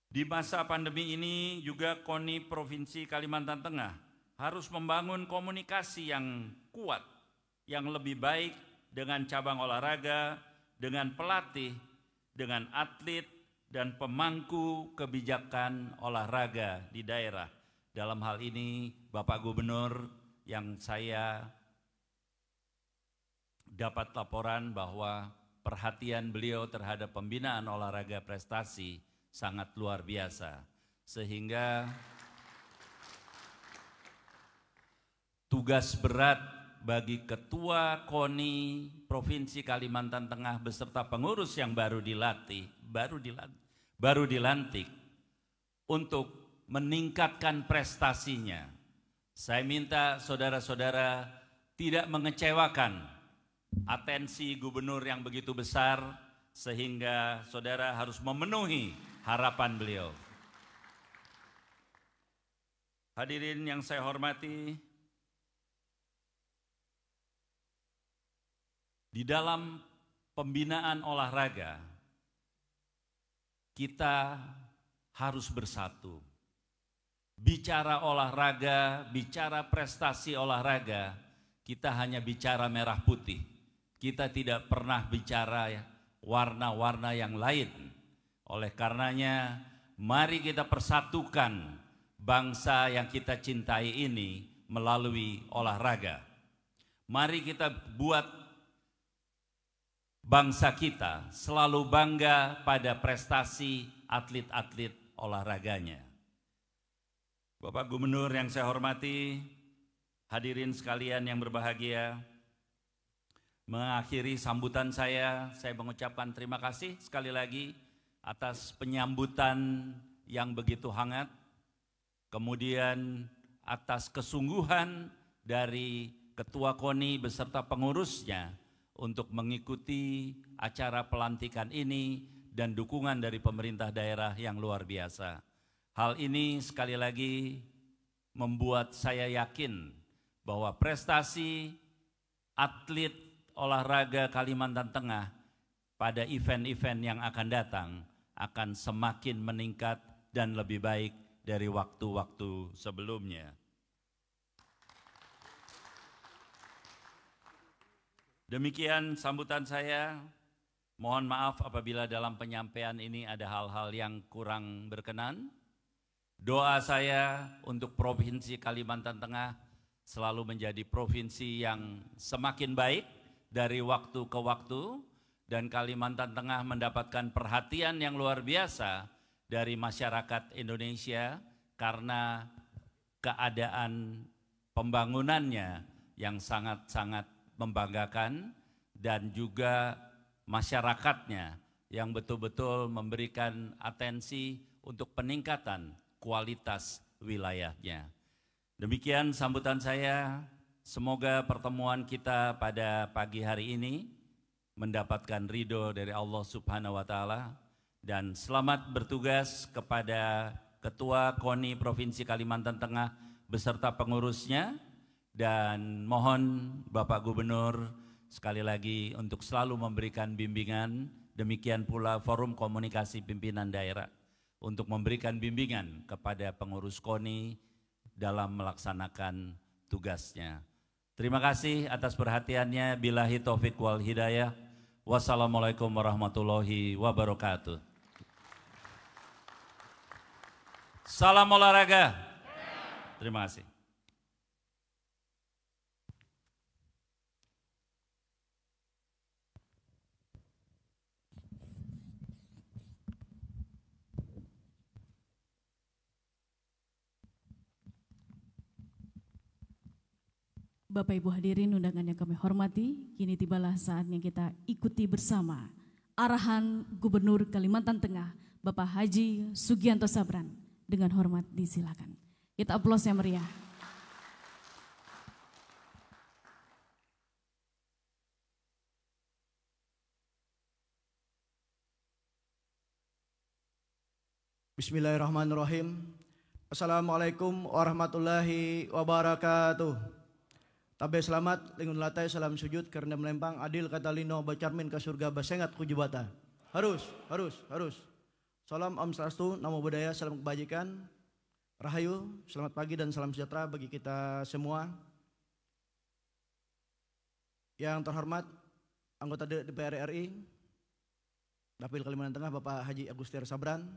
Di masa pandemi ini juga KONI Provinsi Kalimantan Tengah harus membangun komunikasi yang kuat, yang lebih baik dengan cabang olahraga, dengan pelatih, dengan atlet, dan pemangku kebijakan olahraga di daerah. Dalam hal ini Bapak Gubernur yang saya dapat laporan bahwa perhatian beliau terhadap pembinaan olahraga prestasi sangat luar biasa. Sehingga tugas berat bagi Ketua KONI Provinsi Kalimantan Tengah beserta pengurus yang baru dilantik untuk meningkatkan prestasinya. Saya minta saudara-saudara tidak mengecewakan atensi gubernur yang begitu besar sehingga saudara harus memenuhi harapan beliau. Hadirin yang saya hormati, di dalam pembinaan olahraga, kita harus bersatu. Bicara olahraga, bicara prestasi olahraga, kita hanya bicara merah putih. Kita tidak pernah bicara warna-warna yang lain. Oleh karenanya, mari kita persatukan bangsa yang kita cintai ini melalui olahraga. Mari kita buat bangsa kita selalu bangga pada prestasi atlet-atlet olahraganya. Bapak Gubernur yang saya hormati, hadirin sekalian yang berbahagia, mengakhiri sambutan saya mengucapkan terima kasih sekali lagi atas penyambutan yang begitu hangat, kemudian atas kesungguhan dari Ketua KONI beserta pengurusnya untuk mengikuti acara pelantikan ini dan dukungan dari pemerintah daerah yang luar biasa. Hal ini sekali lagi membuat saya yakin bahwa prestasi atlet olahraga Kalimantan Tengah pada event-event yang akan datang akan semakin meningkat dan lebih baik dari waktu-waktu sebelumnya. Demikian sambutan saya. Mohon maaf apabila dalam penyampaian ini ada hal-hal yang kurang berkenan. Doa saya untuk Provinsi Kalimantan Tengah selalu menjadi provinsi yang semakin baik dari waktu ke waktu, dan Kalimantan Tengah mendapatkan perhatian yang luar biasa dari masyarakat Indonesia karena keadaan pembangunannya yang sangat-sangat membanggakan, dan juga masyarakatnya yang betul-betul memberikan atensi untuk peningkatan kualitas wilayahnya. Demikian sambutan saya, semoga pertemuan kita pada pagi hari ini mendapatkan ridho dari Allah Subhanahu wa Ta'ala, dan selamat bertugas kepada Ketua KONI Provinsi Kalimantan Tengah beserta pengurusnya, dan mohon Bapak Gubernur sekali lagi untuk selalu memberikan bimbingan, demikian pula Forum Komunikasi Pimpinan Daerah untuk memberikan bimbingan kepada pengurus KONI dalam melaksanakan tugasnya. Terima kasih atas perhatiannya. Billahi taufiq wal hidayah. Wassalamualaikum warahmatullahi wabarakatuh. Salam olahraga. Terima kasih. Bapak Ibu hadirin undangan yang kami hormati, kini tibalah saatnya kita ikuti bersama arahan Gubernur Kalimantan Tengah, Bapak Haji Sugianto Sabran. Dengan hormat disilakan. Kita aplaus yang meriah. Bismillahirrahmanirrahim. Assalamualaikum warahmatullahi wabarakatuh. Tabe selamat, lingun latai, salam sujud karena melempang adil kata lino bacarmin ke surga basengat kujubata. Harus. Salam Om Swastiastu, Namo Buddhaya, salam kebajikan, Rahayu, selamat pagi dan salam sejahtera bagi kita semua. Yang terhormat anggota DPR RI, Dapil Kalimantan Tengah Bapak Haji Agustiar Sabran.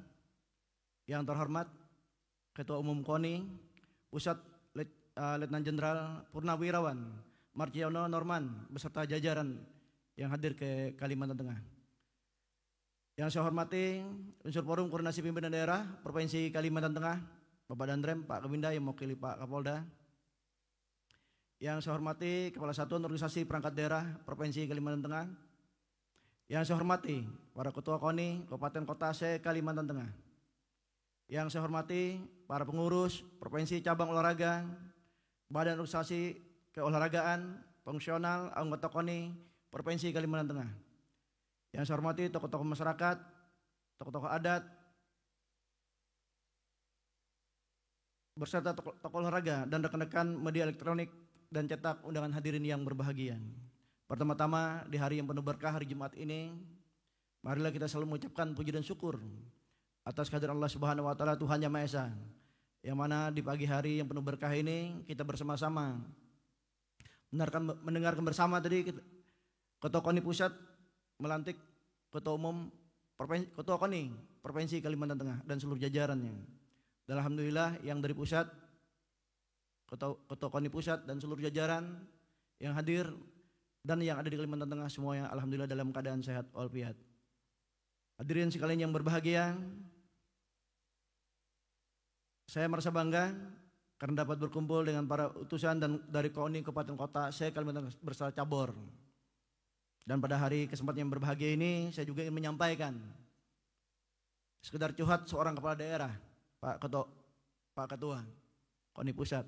Yang terhormat Ketua Umum KONI Pusat Letnan Jenderal Purnawirawan Marciono Norman beserta jajaran yang hadir ke Kalimantan Tengah. Yang saya hormati unsur Forum Koordinasi Pimpinan Daerah Provinsi Kalimantan Tengah, Bapak Dandrem, Pak Kabinda yang mewakili Pak Kapolda. Yang saya hormati Kepala Satuan Organisasi Perangkat Daerah Provinsi Kalimantan Tengah. Yang saya hormati para Ketua KONI Kabupaten Kota se-Kalimantan Tengah. Yang saya hormati para pengurus Provinsi Cabang Olahraga, Badan Organisasi Keolahragaan, Fungsional, anggota KONI Provinsi Kalimantan Tengah. Yang saya hormati tokoh-tokoh masyarakat, tokoh-tokoh adat, beserta tokoh olahraga dan rekan-rekan media elektronik dan cetak undangan hadirin yang berbahagia. Pertama-tama di hari yang penuh berkah, hari Jumat ini, marilah kita selalu mengucapkan puji dan syukur atas kehadiran Allah Subhanahu wa Ta'ala, Tuhan Yang Maha Esa, yang mana di pagi hari yang penuh berkah ini kita bersama-sama mendengarkan bersama tadi Ketua KONI Pusat melantik Ketua Umum Ketua KONI Provinsi Kalimantan Tengah dan seluruh jajarannya. Dan alhamdulillah yang dari pusat, Ketua KONI Pusat dan seluruh jajaran yang hadir dan yang ada di Kalimantan Tengah semuanya alhamdulillah dalam keadaan sehat walafiat. Hadirin sekalian yang berbahagia, saya merasa bangga karena dapat berkumpul dengan para utusan dan dari KONI Kabupaten Kota se-Kalimantan beserta cabur. Dan pada hari kesempatan yang berbahagia ini saya juga ingin menyampaikan sekedar curhat seorang kepala daerah, Pak Ketua KONI Pusat.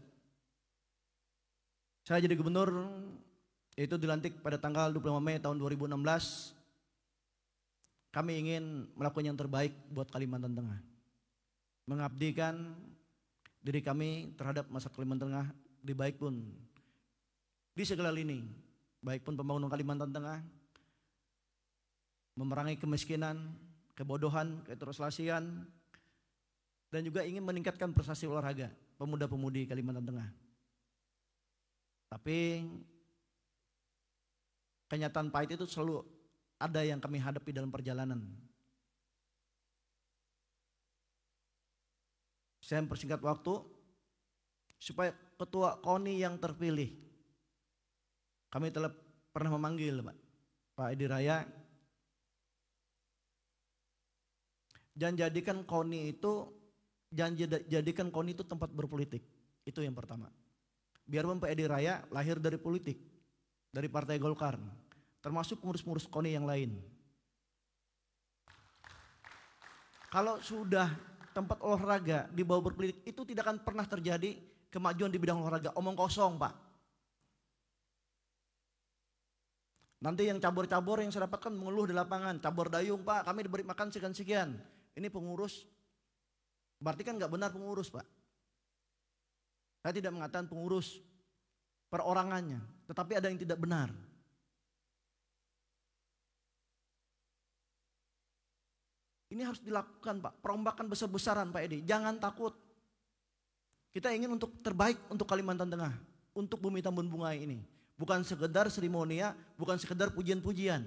Saya jadi gubernur itu dilantik pada tanggal 25 Mei tahun 2016. Kami ingin melakukan yang terbaik buat Kalimantan Tengah, mengabdikan diri kami terhadap masyarakat Kalimantan Tengah di baik pun di segala lini, baik pun pembangunan Kalimantan Tengah, memerangi kemiskinan, kebodohan, keterselasian, dan juga ingin meningkatkan prestasi olahraga pemuda-pemudi Kalimantan Tengah. Tapi kenyataan pahit itu selalu ada yang kami hadapi dalam perjalanan. Saya mempersingkat waktu supaya Ketua KONI yang terpilih, kami telah pernah memanggil Pak Edi Raya, jangan jadikan KONI itu tempat berpolitik. Itu yang pertama. Biarpun Pak Edi Raya lahir dari politik, dari Partai Golkar, termasuk pengurus-pengurus KONI yang lain. Kalau sudah tempat olahraga di bawah berpolitik, itu tidak akan pernah terjadi kemajuan di bidang olahraga. Omong kosong, Pak. Nanti yang cabur-cabur yang saya dapatkan mengeluh di lapangan, cabur dayung, Pak, kami diberi makan sekian-sekian. Ini pengurus, berarti kan nggak benar pengurus, Pak. Saya tidak mengatakan pengurus perorangannya, tetapi ada yang tidak benar. Ini harus dilakukan, Pak. Perombakan besar-besaran, Pak Edi. Jangan takut. Kita ingin untuk terbaik untuk Kalimantan Tengah, untuk Bumi Tambun Bunga ini. Bukan sekedar seremonia, bukan sekedar pujian-pujian.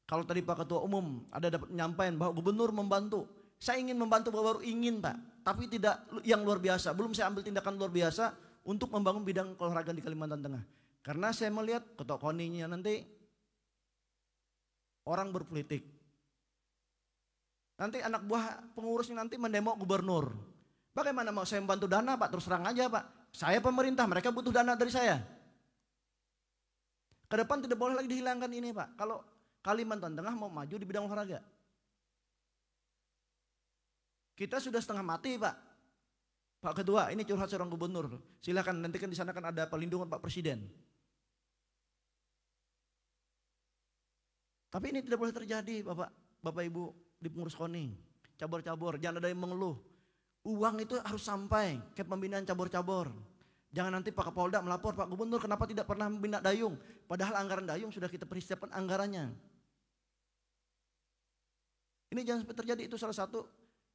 Kalau tadi Pak Ketua Umum ada dapat menyampaikan bahwa gubernur membantu. Saya ingin membantu, baru ingin, Pak. Tapi tidak yang luar biasa. Belum saya ambil tindakan luar biasa untuk membangun bidang olahraga di Kalimantan Tengah. Karena saya melihat Ketua KONI-nya nanti orang berpolitik. Nanti anak buah pengurusnya nanti mendemo gubernur. Bagaimana mau saya membantu dana, Pak? Terus terang aja, Pak. Saya pemerintah, mereka butuh dana dari saya. Ke depan tidak boleh lagi dihilangkan ini, Pak. Kalau Kalimantan Tengah mau maju di bidang olahraga. Kita sudah setengah mati, Pak. Pak Ketua, ini curhat seorang gubernur. Silakan, nanti kan di sana kan ada pelindungan Pak Presiden. Tapi ini tidak boleh terjadi, Bapak Ibu di pengurus KONI. Cabur-cabur, jangan ada yang mengeluh. Uang itu harus sampai ke pembinaan cabur-cabur. Jangan nanti Pak Kapolda melapor, Pak Gubernur kenapa tidak pernah membina dayung. Padahal anggaran dayung sudah kita persiapkan anggarannya. Ini jangan sampai terjadi, itu salah satu.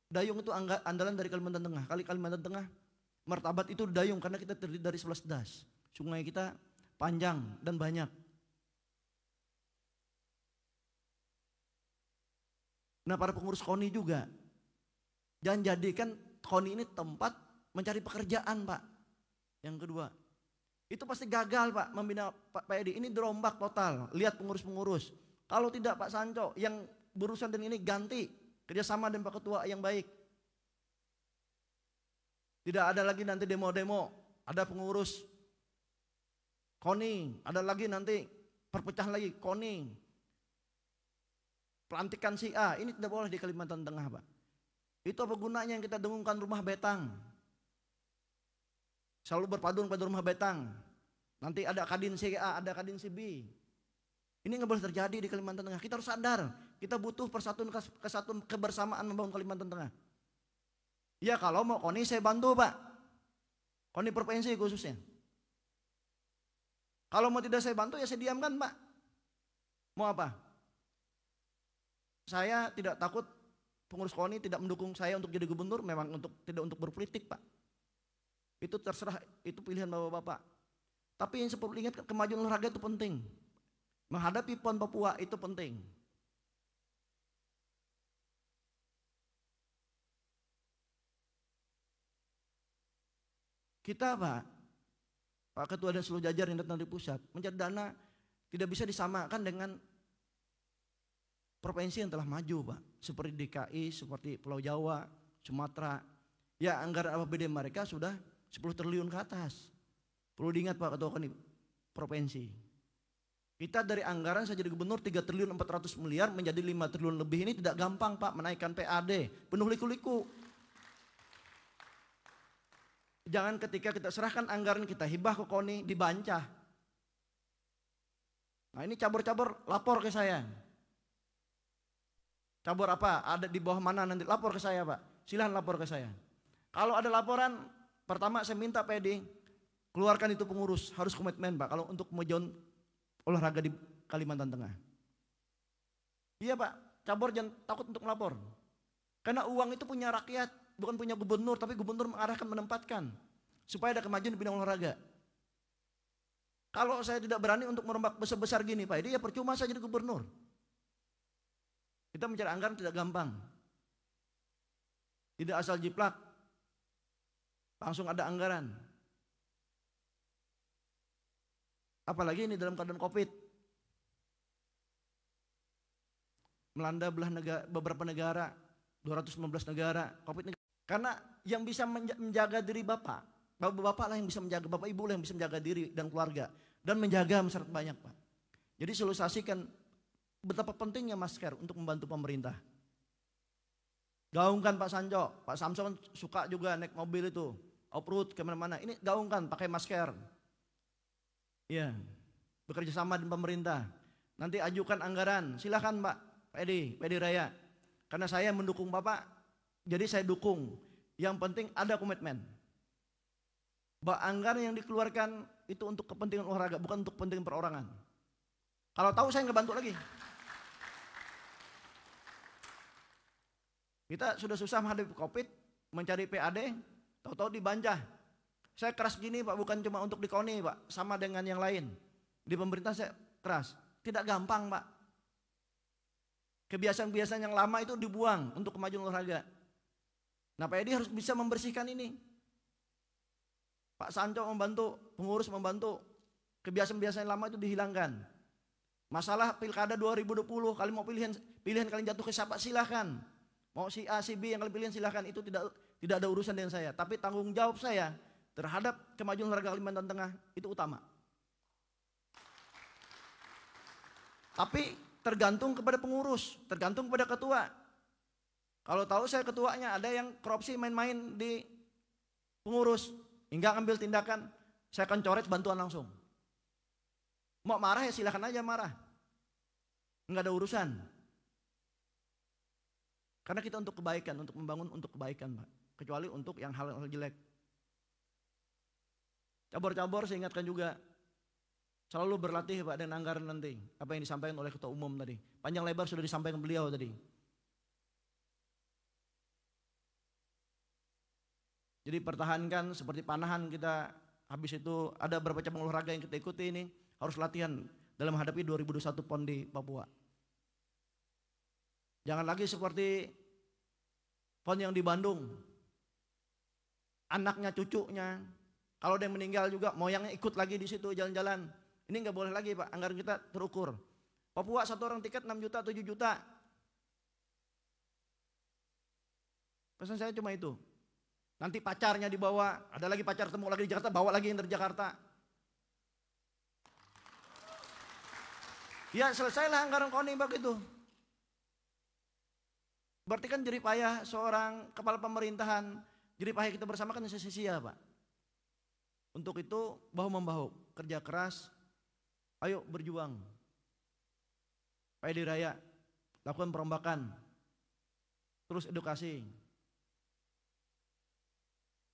Dayung itu andalan dari Kalimantan Tengah. Kalimantan Tengah martabat itu dayung karena kita terdiri dari 11 das. Sungai kita panjang dan banyak. Nah, para pengurus KONI juga jangan jadikan KONI ini tempat mencari pekerjaan, Pak. Yang kedua, itu pasti gagal, Pak, membina Pak Edi. Ini dirombak total. Lihat pengurus-pengurus. Kalau tidak Pak Sanco yang berurusan dengan ini ganti kerjasama dengan Pak Ketua yang baik. Tidak ada lagi nanti demo-demo. Ada pengurus KONI, ada lagi nanti perpecahan lagi KONI. Pelantikan si A, ini tidak boleh di Kalimantan Tengah, Pak. Itu apa gunanya yang kita dengungkan rumah betang? Selalu berpadu pada rumah betang. Nanti ada kadin si A, ada kadin si B. Ini nggak boleh terjadi di Kalimantan Tengah. Kita harus sadar, kita butuh persatuan kesatuan kebersamaan membangun Kalimantan Tengah. Ya kalau mau KONI saya bantu, Pak. KONI provinsi khususnya. Kalau mau tidak saya bantu ya saya diamkan, Pak. Mau apa? Saya tidak takut pengurus KONI tidak mendukung saya untuk jadi gubernur, memang tidak untuk berpolitik, Pak. Itu terserah, itu pilihan Bapak-bapak. Tapi yang saya perlu ingat, kemajuan olahraga itu penting. Menghadapi PON Papua itu penting. Kita, Pak Ketua dan seluruh jajar yang datang dari pusat, mencari dana tidak bisa disamakan dengan provinsi yang telah maju, Pak, seperti DKI, seperti Pulau Jawa, Sumatera. Ya anggaran APBD mereka sudah 10 triliun ke atas. Perlu diingat Pak Ketua KONI provinsi. Kita dari anggaran saya jadi gubernur 3 triliun 400 miliar menjadi 5 triliun lebih, ini tidak gampang, Pak, menaikkan PAD. Penuh liku-liku. Jangan ketika kita serahkan anggaran kita hibah ke KONI dibancah. Nah ini cabur-cabur lapor ke saya. Cabur apa? Ada di bawah mana nanti? Lapor ke saya, Pak. Silahkan lapor ke saya. Kalau ada laporan, pertama saya minta PD keluarkan itu pengurus, harus komitmen, Pak, kalau untuk kemajuan olahraga di Kalimantan Tengah. Iya, Pak, cabur jangan takut untuk melapor. Karena uang itu punya rakyat, bukan punya gubernur, tapi gubernur mengarahkan, menempatkan supaya ada kemajuan di bidang olahraga. Kalau saya tidak berani untuk merombak besar-besar gini, Pak, ini ya percuma saya jadi gubernur. Kita mencari anggaran tidak gampang. Tidak asal jiplak. Langsung ada anggaran. Apalagi ini dalam keadaan Covid. Melanda beberapa negara, 215 negara, Covid. Karena yang bisa menjaga diri Bapak, Bapak-bapak lah yang bisa menjaga, bapak ibu lah yang bisa menjaga diri dan keluarga. Dan menjaga masyarakat banyak Pak. Jadi sosialisasikan betapa pentingnya masker untuk membantu pemerintah. Gaungkan Pak Sanjo, Pak Samson suka juga naik mobil itu, off-road kemana-mana. Ini gaungkan pakai masker. Iya, bekerja sama dengan pemerintah. Nanti ajukan anggaran, silakan Pak Edi Raya. Karena saya mendukung Bapak, jadi saya dukung. Yang penting ada komitmen. Bahwa anggaran yang dikeluarkan itu untuk kepentingan olahraga, bukan untuk kepentingan perorangan. Kalau tahu saya nggak bantu lagi. Kita sudah susah menghadapi COVID, mencari PAD, tahu-tahu dibanjah. Saya keras gini Pak, bukan cuma untuk di KONI Pak, sama dengan yang lain. Di pemerintah saya keras, tidak gampang Pak. Kebiasaan-kebiasaan yang lama itu dibuang untuk kemajuan olahraga. Nah Pak Edi harus bisa membersihkan ini. Pak Sanco membantu, pengurus membantu, kebiasaan-kebiasaan yang lama itu dihilangkan. Masalah pilkada 2020, kalian mau pilihan kalian jatuh ke siapa silahkan. Mau si A, si B yang kalian pilihan silahkan, itu tidak ada urusan dengan saya. Tapi tanggung jawab saya terhadap kemajuan olahraga Kalimantan Tengah itu utama. Tapi tergantung kepada pengurus, tergantung kepada ketua. Kalau tahu saya ketuanya ada yang korupsi main-main di pengurus, hingga ambil tindakan, saya akan coret bantuan langsung. Mau marah ya silakan aja marah. Enggak ada urusan. Karena kita untuk kebaikan, untuk membangun untuk kebaikan Pak. Kecuali untuk yang hal-hal jelek. Cabur-cabur saya ingatkan juga. Selalu berlatih Pak dengan anggaran nanti. Apa yang disampaikan oleh Ketua Umum tadi. Panjang lebar sudah disampaikan beliau tadi. Jadi pertahankan seperti panahan kita. Habis itu ada beberapa cabang olahraga yang kita ikuti ini. Harus latihan dalam menghadapi 2021 PON di Papua. Jangan lagi seperti PON yang di Bandung. Anaknya, cucunya. Kalau ada yang meninggal juga, moyangnya ikut lagi di situ jalan-jalan. Ini nggak boleh lagi Pak, anggaran kita terukur. Papua satu orang tiket 6 juta, 7 juta. Pesan saya cuma itu. Nanti pacarnya dibawa, ada lagi pacar temu lagi di Jakarta, bawa lagi yang dari Jakarta. Ya selesailah anggaran KONI begitu. Berarti kan jerih payah seorang kepala pemerintahan, jerih payah kita bersama kan sia-sia Pak. Untuk itu bahu-membahu, kerja keras, ayo berjuang. Pak Edi Raya, lakukan perombakan, terus edukasi.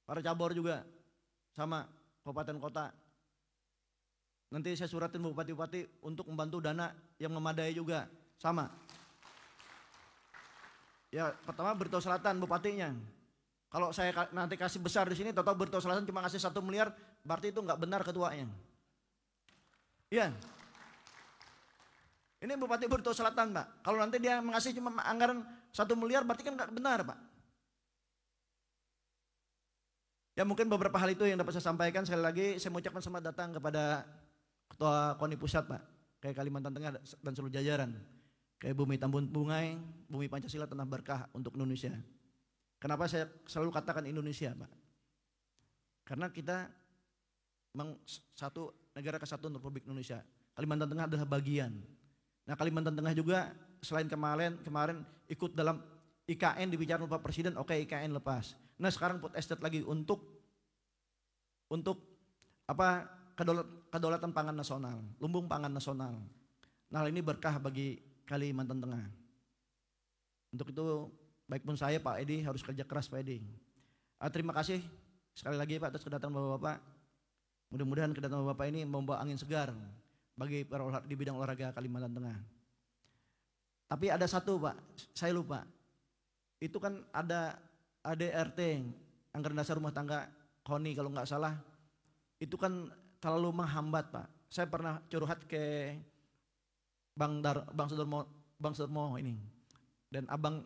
Para cabur juga, sama kabupaten kota. Nanti saya suratin bupati-bupati untuk membantu dana yang memadai juga, sama. Ya pertama Berito Selatan bupatinya. Kalau saya nanti kasih besar di sini, total Berito Selatan cuma kasih 1 miliar, berarti itu nggak benar ketuanya. Iya. Ini Bupati Berito Selatan Pak. Kalau nanti dia mengasih cuma anggaran 1 miliar, berarti kan nggak benar Pak. Ya mungkin beberapa hal itu yang dapat saya sampaikan. Sekali lagi saya mengucapkan selamat datang kepada Ketua KONI Pusat Pak, kayak Kalimantan Tengah dan seluruh jajaran. Kayak Bumi Tambun Bungai, Bumi Pancasila Tanah Berkah untuk Indonesia. Kenapa saya selalu katakan Indonesia Pak? Karena kita memang satu negara kesatuan Republik Indonesia. Kalimantan Tengah adalah bagian. Nah Kalimantan Tengah juga selain kemarin ikut dalam IKN dibicarakan Pak Presiden, oke IKN lepas. Nah sekarang put estate lagi untuk apa kedaulatan pangan nasional, lumbung pangan nasional. Nah hal ini berkah bagi Kalimantan Tengah. Untuk itu baik pun saya Pak Edi harus kerja keras Pak Edi. Terima kasih sekali lagi Pak atas kedatangan Bapak-Bapak. Mudah-mudahan kedatangan Bapak ini membawa angin segar bagi para di bidang olahraga Kalimantan Tengah. Tapi ada satu Pak, saya lupa. Itu kan ada ADRT, anggaran dasar rumah tangga KONI kalau nggak salah. Itu kan terlalu menghambat Pak. Saya pernah curhat ke Bang Sudarmo ini. Dan abang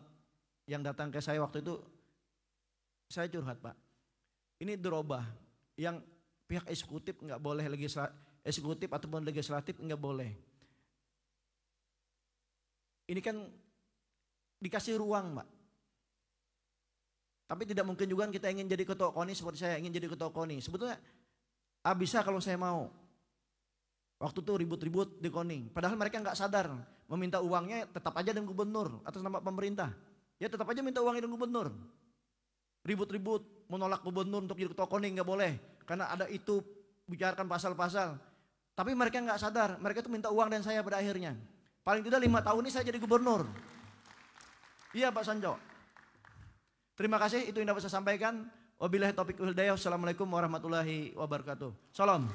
yang datang ke saya waktu itu, saya curhat Pak. Ini dirubah, yang pihak eksekutif nggak boleh eksekutif ataupun legislatif nggak boleh. Ini kan dikasih ruang Pak. Tapi tidak mungkin juga kita ingin jadi ketua KONI seperti saya ingin jadi ketua KONI. Sebetulnya bisa kalau saya mau. Waktu itu ribut-ribut di KONI. Padahal mereka nggak sadar meminta uangnya tetap aja dengan gubernur atas nama pemerintah. Ya tetap aja minta uangnya dengan gubernur. Ribut-ribut menolak gubernur untuk jadi ketua KONI nggak boleh. Karena ada itu bicarakan pasal-pasal. Tapi mereka nggak sadar. Mereka itu minta uang dan saya pada akhirnya. Paling tidak 5 tahun ini saya jadi gubernur. Iya Pak Sanjo. Terima kasih, itu yang dapat saya sampaikan. Wabillahi taufiq wal hidayah. Wassalamualaikum warahmatullahi wabarakatuh. Salam.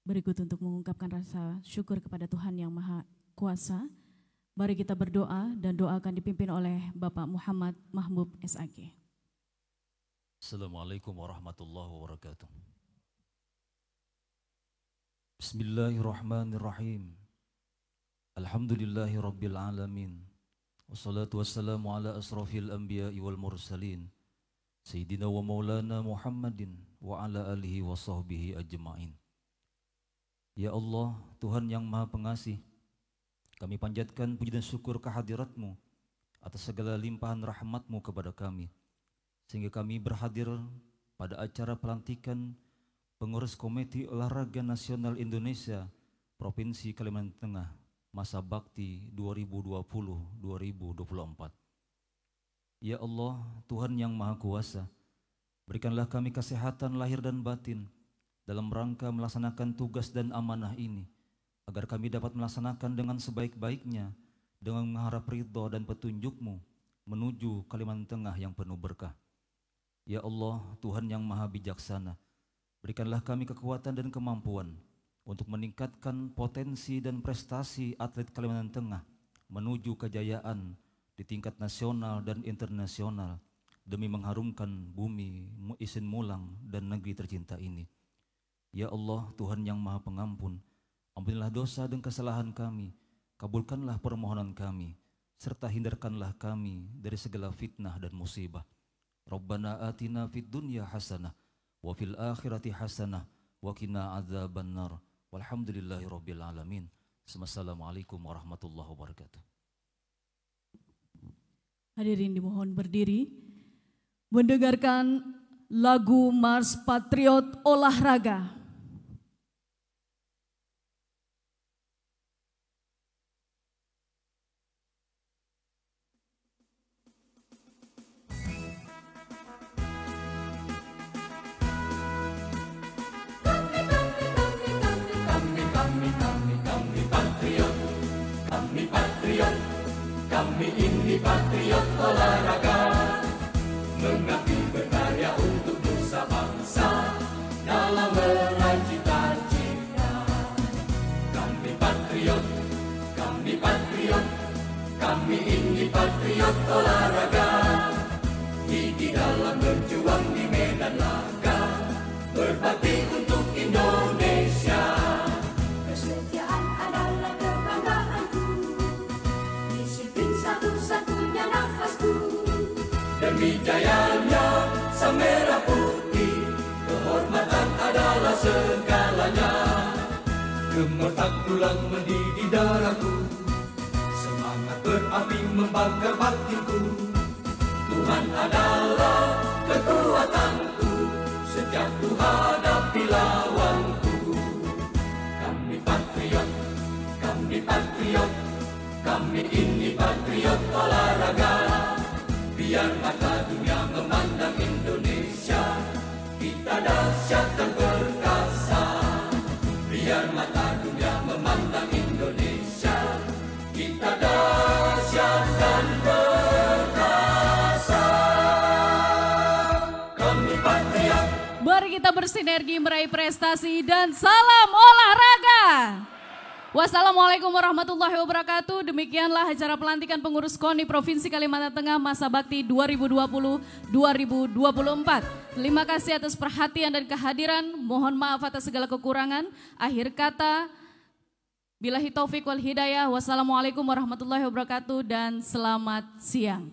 Berikut untuk mengungkapkan rasa syukur kepada Tuhan Yang Maha Kuasa. Mari kita berdoa dan doa akan dipimpin oleh Bapak Muhammad Mahmud SAG. Assalamualaikum warahmatullahi wabarakatuh. Bismillahirrahmanirrahim. Alhamdulillahi rabbil alamin. Wassalatu wassalamu ala asrafil anbiya'i wal mursalin. Sayyidina wa maulana Muhammadin wa ala alihi wa sahbihi ajma'in. Ya Allah, Tuhan yang Maha Pengasih, kami panjatkan puji dan syukur kehadirat-Mu atas segala limpahan rahmat-Mu kepada kami, sehingga kami berhadir pada acara pelantikan pengurus Komite Olahraga Nasional Indonesia Provinsi Kalimantan Tengah masa bakti 2020-2024. Ya Allah, Tuhan yang Maha Kuasa, berikanlah kami kesehatan lahir dan batin dalam rangka melaksanakan tugas dan amanah ini, agar kami dapat melaksanakan dengan sebaik-baiknya dengan mengharap ridho dan petunjuk-Mu menuju Kalimantan Tengah yang penuh berkah. Ya Allah, Tuhan yang Maha Bijaksana, berikanlah kami kekuatan dan kemampuan untuk meningkatkan potensi dan prestasi atlet Kalimantan Tengah menuju kejayaan di tingkat nasional dan internasional demi mengharumkan bumi Isin Mulang dan negeri tercinta ini. Ya Allah, Tuhan yang Maha Pengampun, ampunilah dosa dan kesalahan kami, kabulkanlah permohonan kami, serta hindarkanlah kami dari segala fitnah dan musibah. Rabbana atina fid dunya hasanah, wa fil akhirati hasanah, wa qina adzabannar. Walhamdulillahi rabbil alamin. Assalamualaikum warahmatullahi wabarakatuh. Hadirin dimohon berdiri, mendengarkan lagu Mars Patriot Olahraga. Kami ini patriot olahraga, mengabdi berkarya untuk nusa bangsa dalam meraih cita-cita. Kami patriot, kami ini patriot olahraga, gigi dalam berjuang di medan laga, berbakti untuk Indonesia. Kesetiaan adalah kebanggaanku, disiplin satu-satunya nafasku. Demi jayanya sang merah putih, kehormatan adalah segalanya. Gemetar tulang mendidih darahku, semangat berapi membakar batinku. Tuhan adalah kekuatanku, setiap ku hadapi lawanku. Kami patriot, kami ini patriot olahraga. Biar mata dunia memandang Indonesia, kita dahsyat dan perkasa. Biar mata dunia memandang Indonesia, kita dahsyat dan perkasa. Kami patriot. Mari kita bersinergi meraih prestasi dan salam olahraga. Wassalamualaikum warahmatullahi wabarakatuh. Demikianlah acara pelantikan pengurus KONI Provinsi Kalimantan Tengah masa bakti 2020-2024. Terima kasih atas perhatian dan kehadiran. Mohon maaf atas segala kekurangan. Akhir kata, billahi taufik wal hidayah. Wassalamualaikum warahmatullahi wabarakatuh dan selamat siang.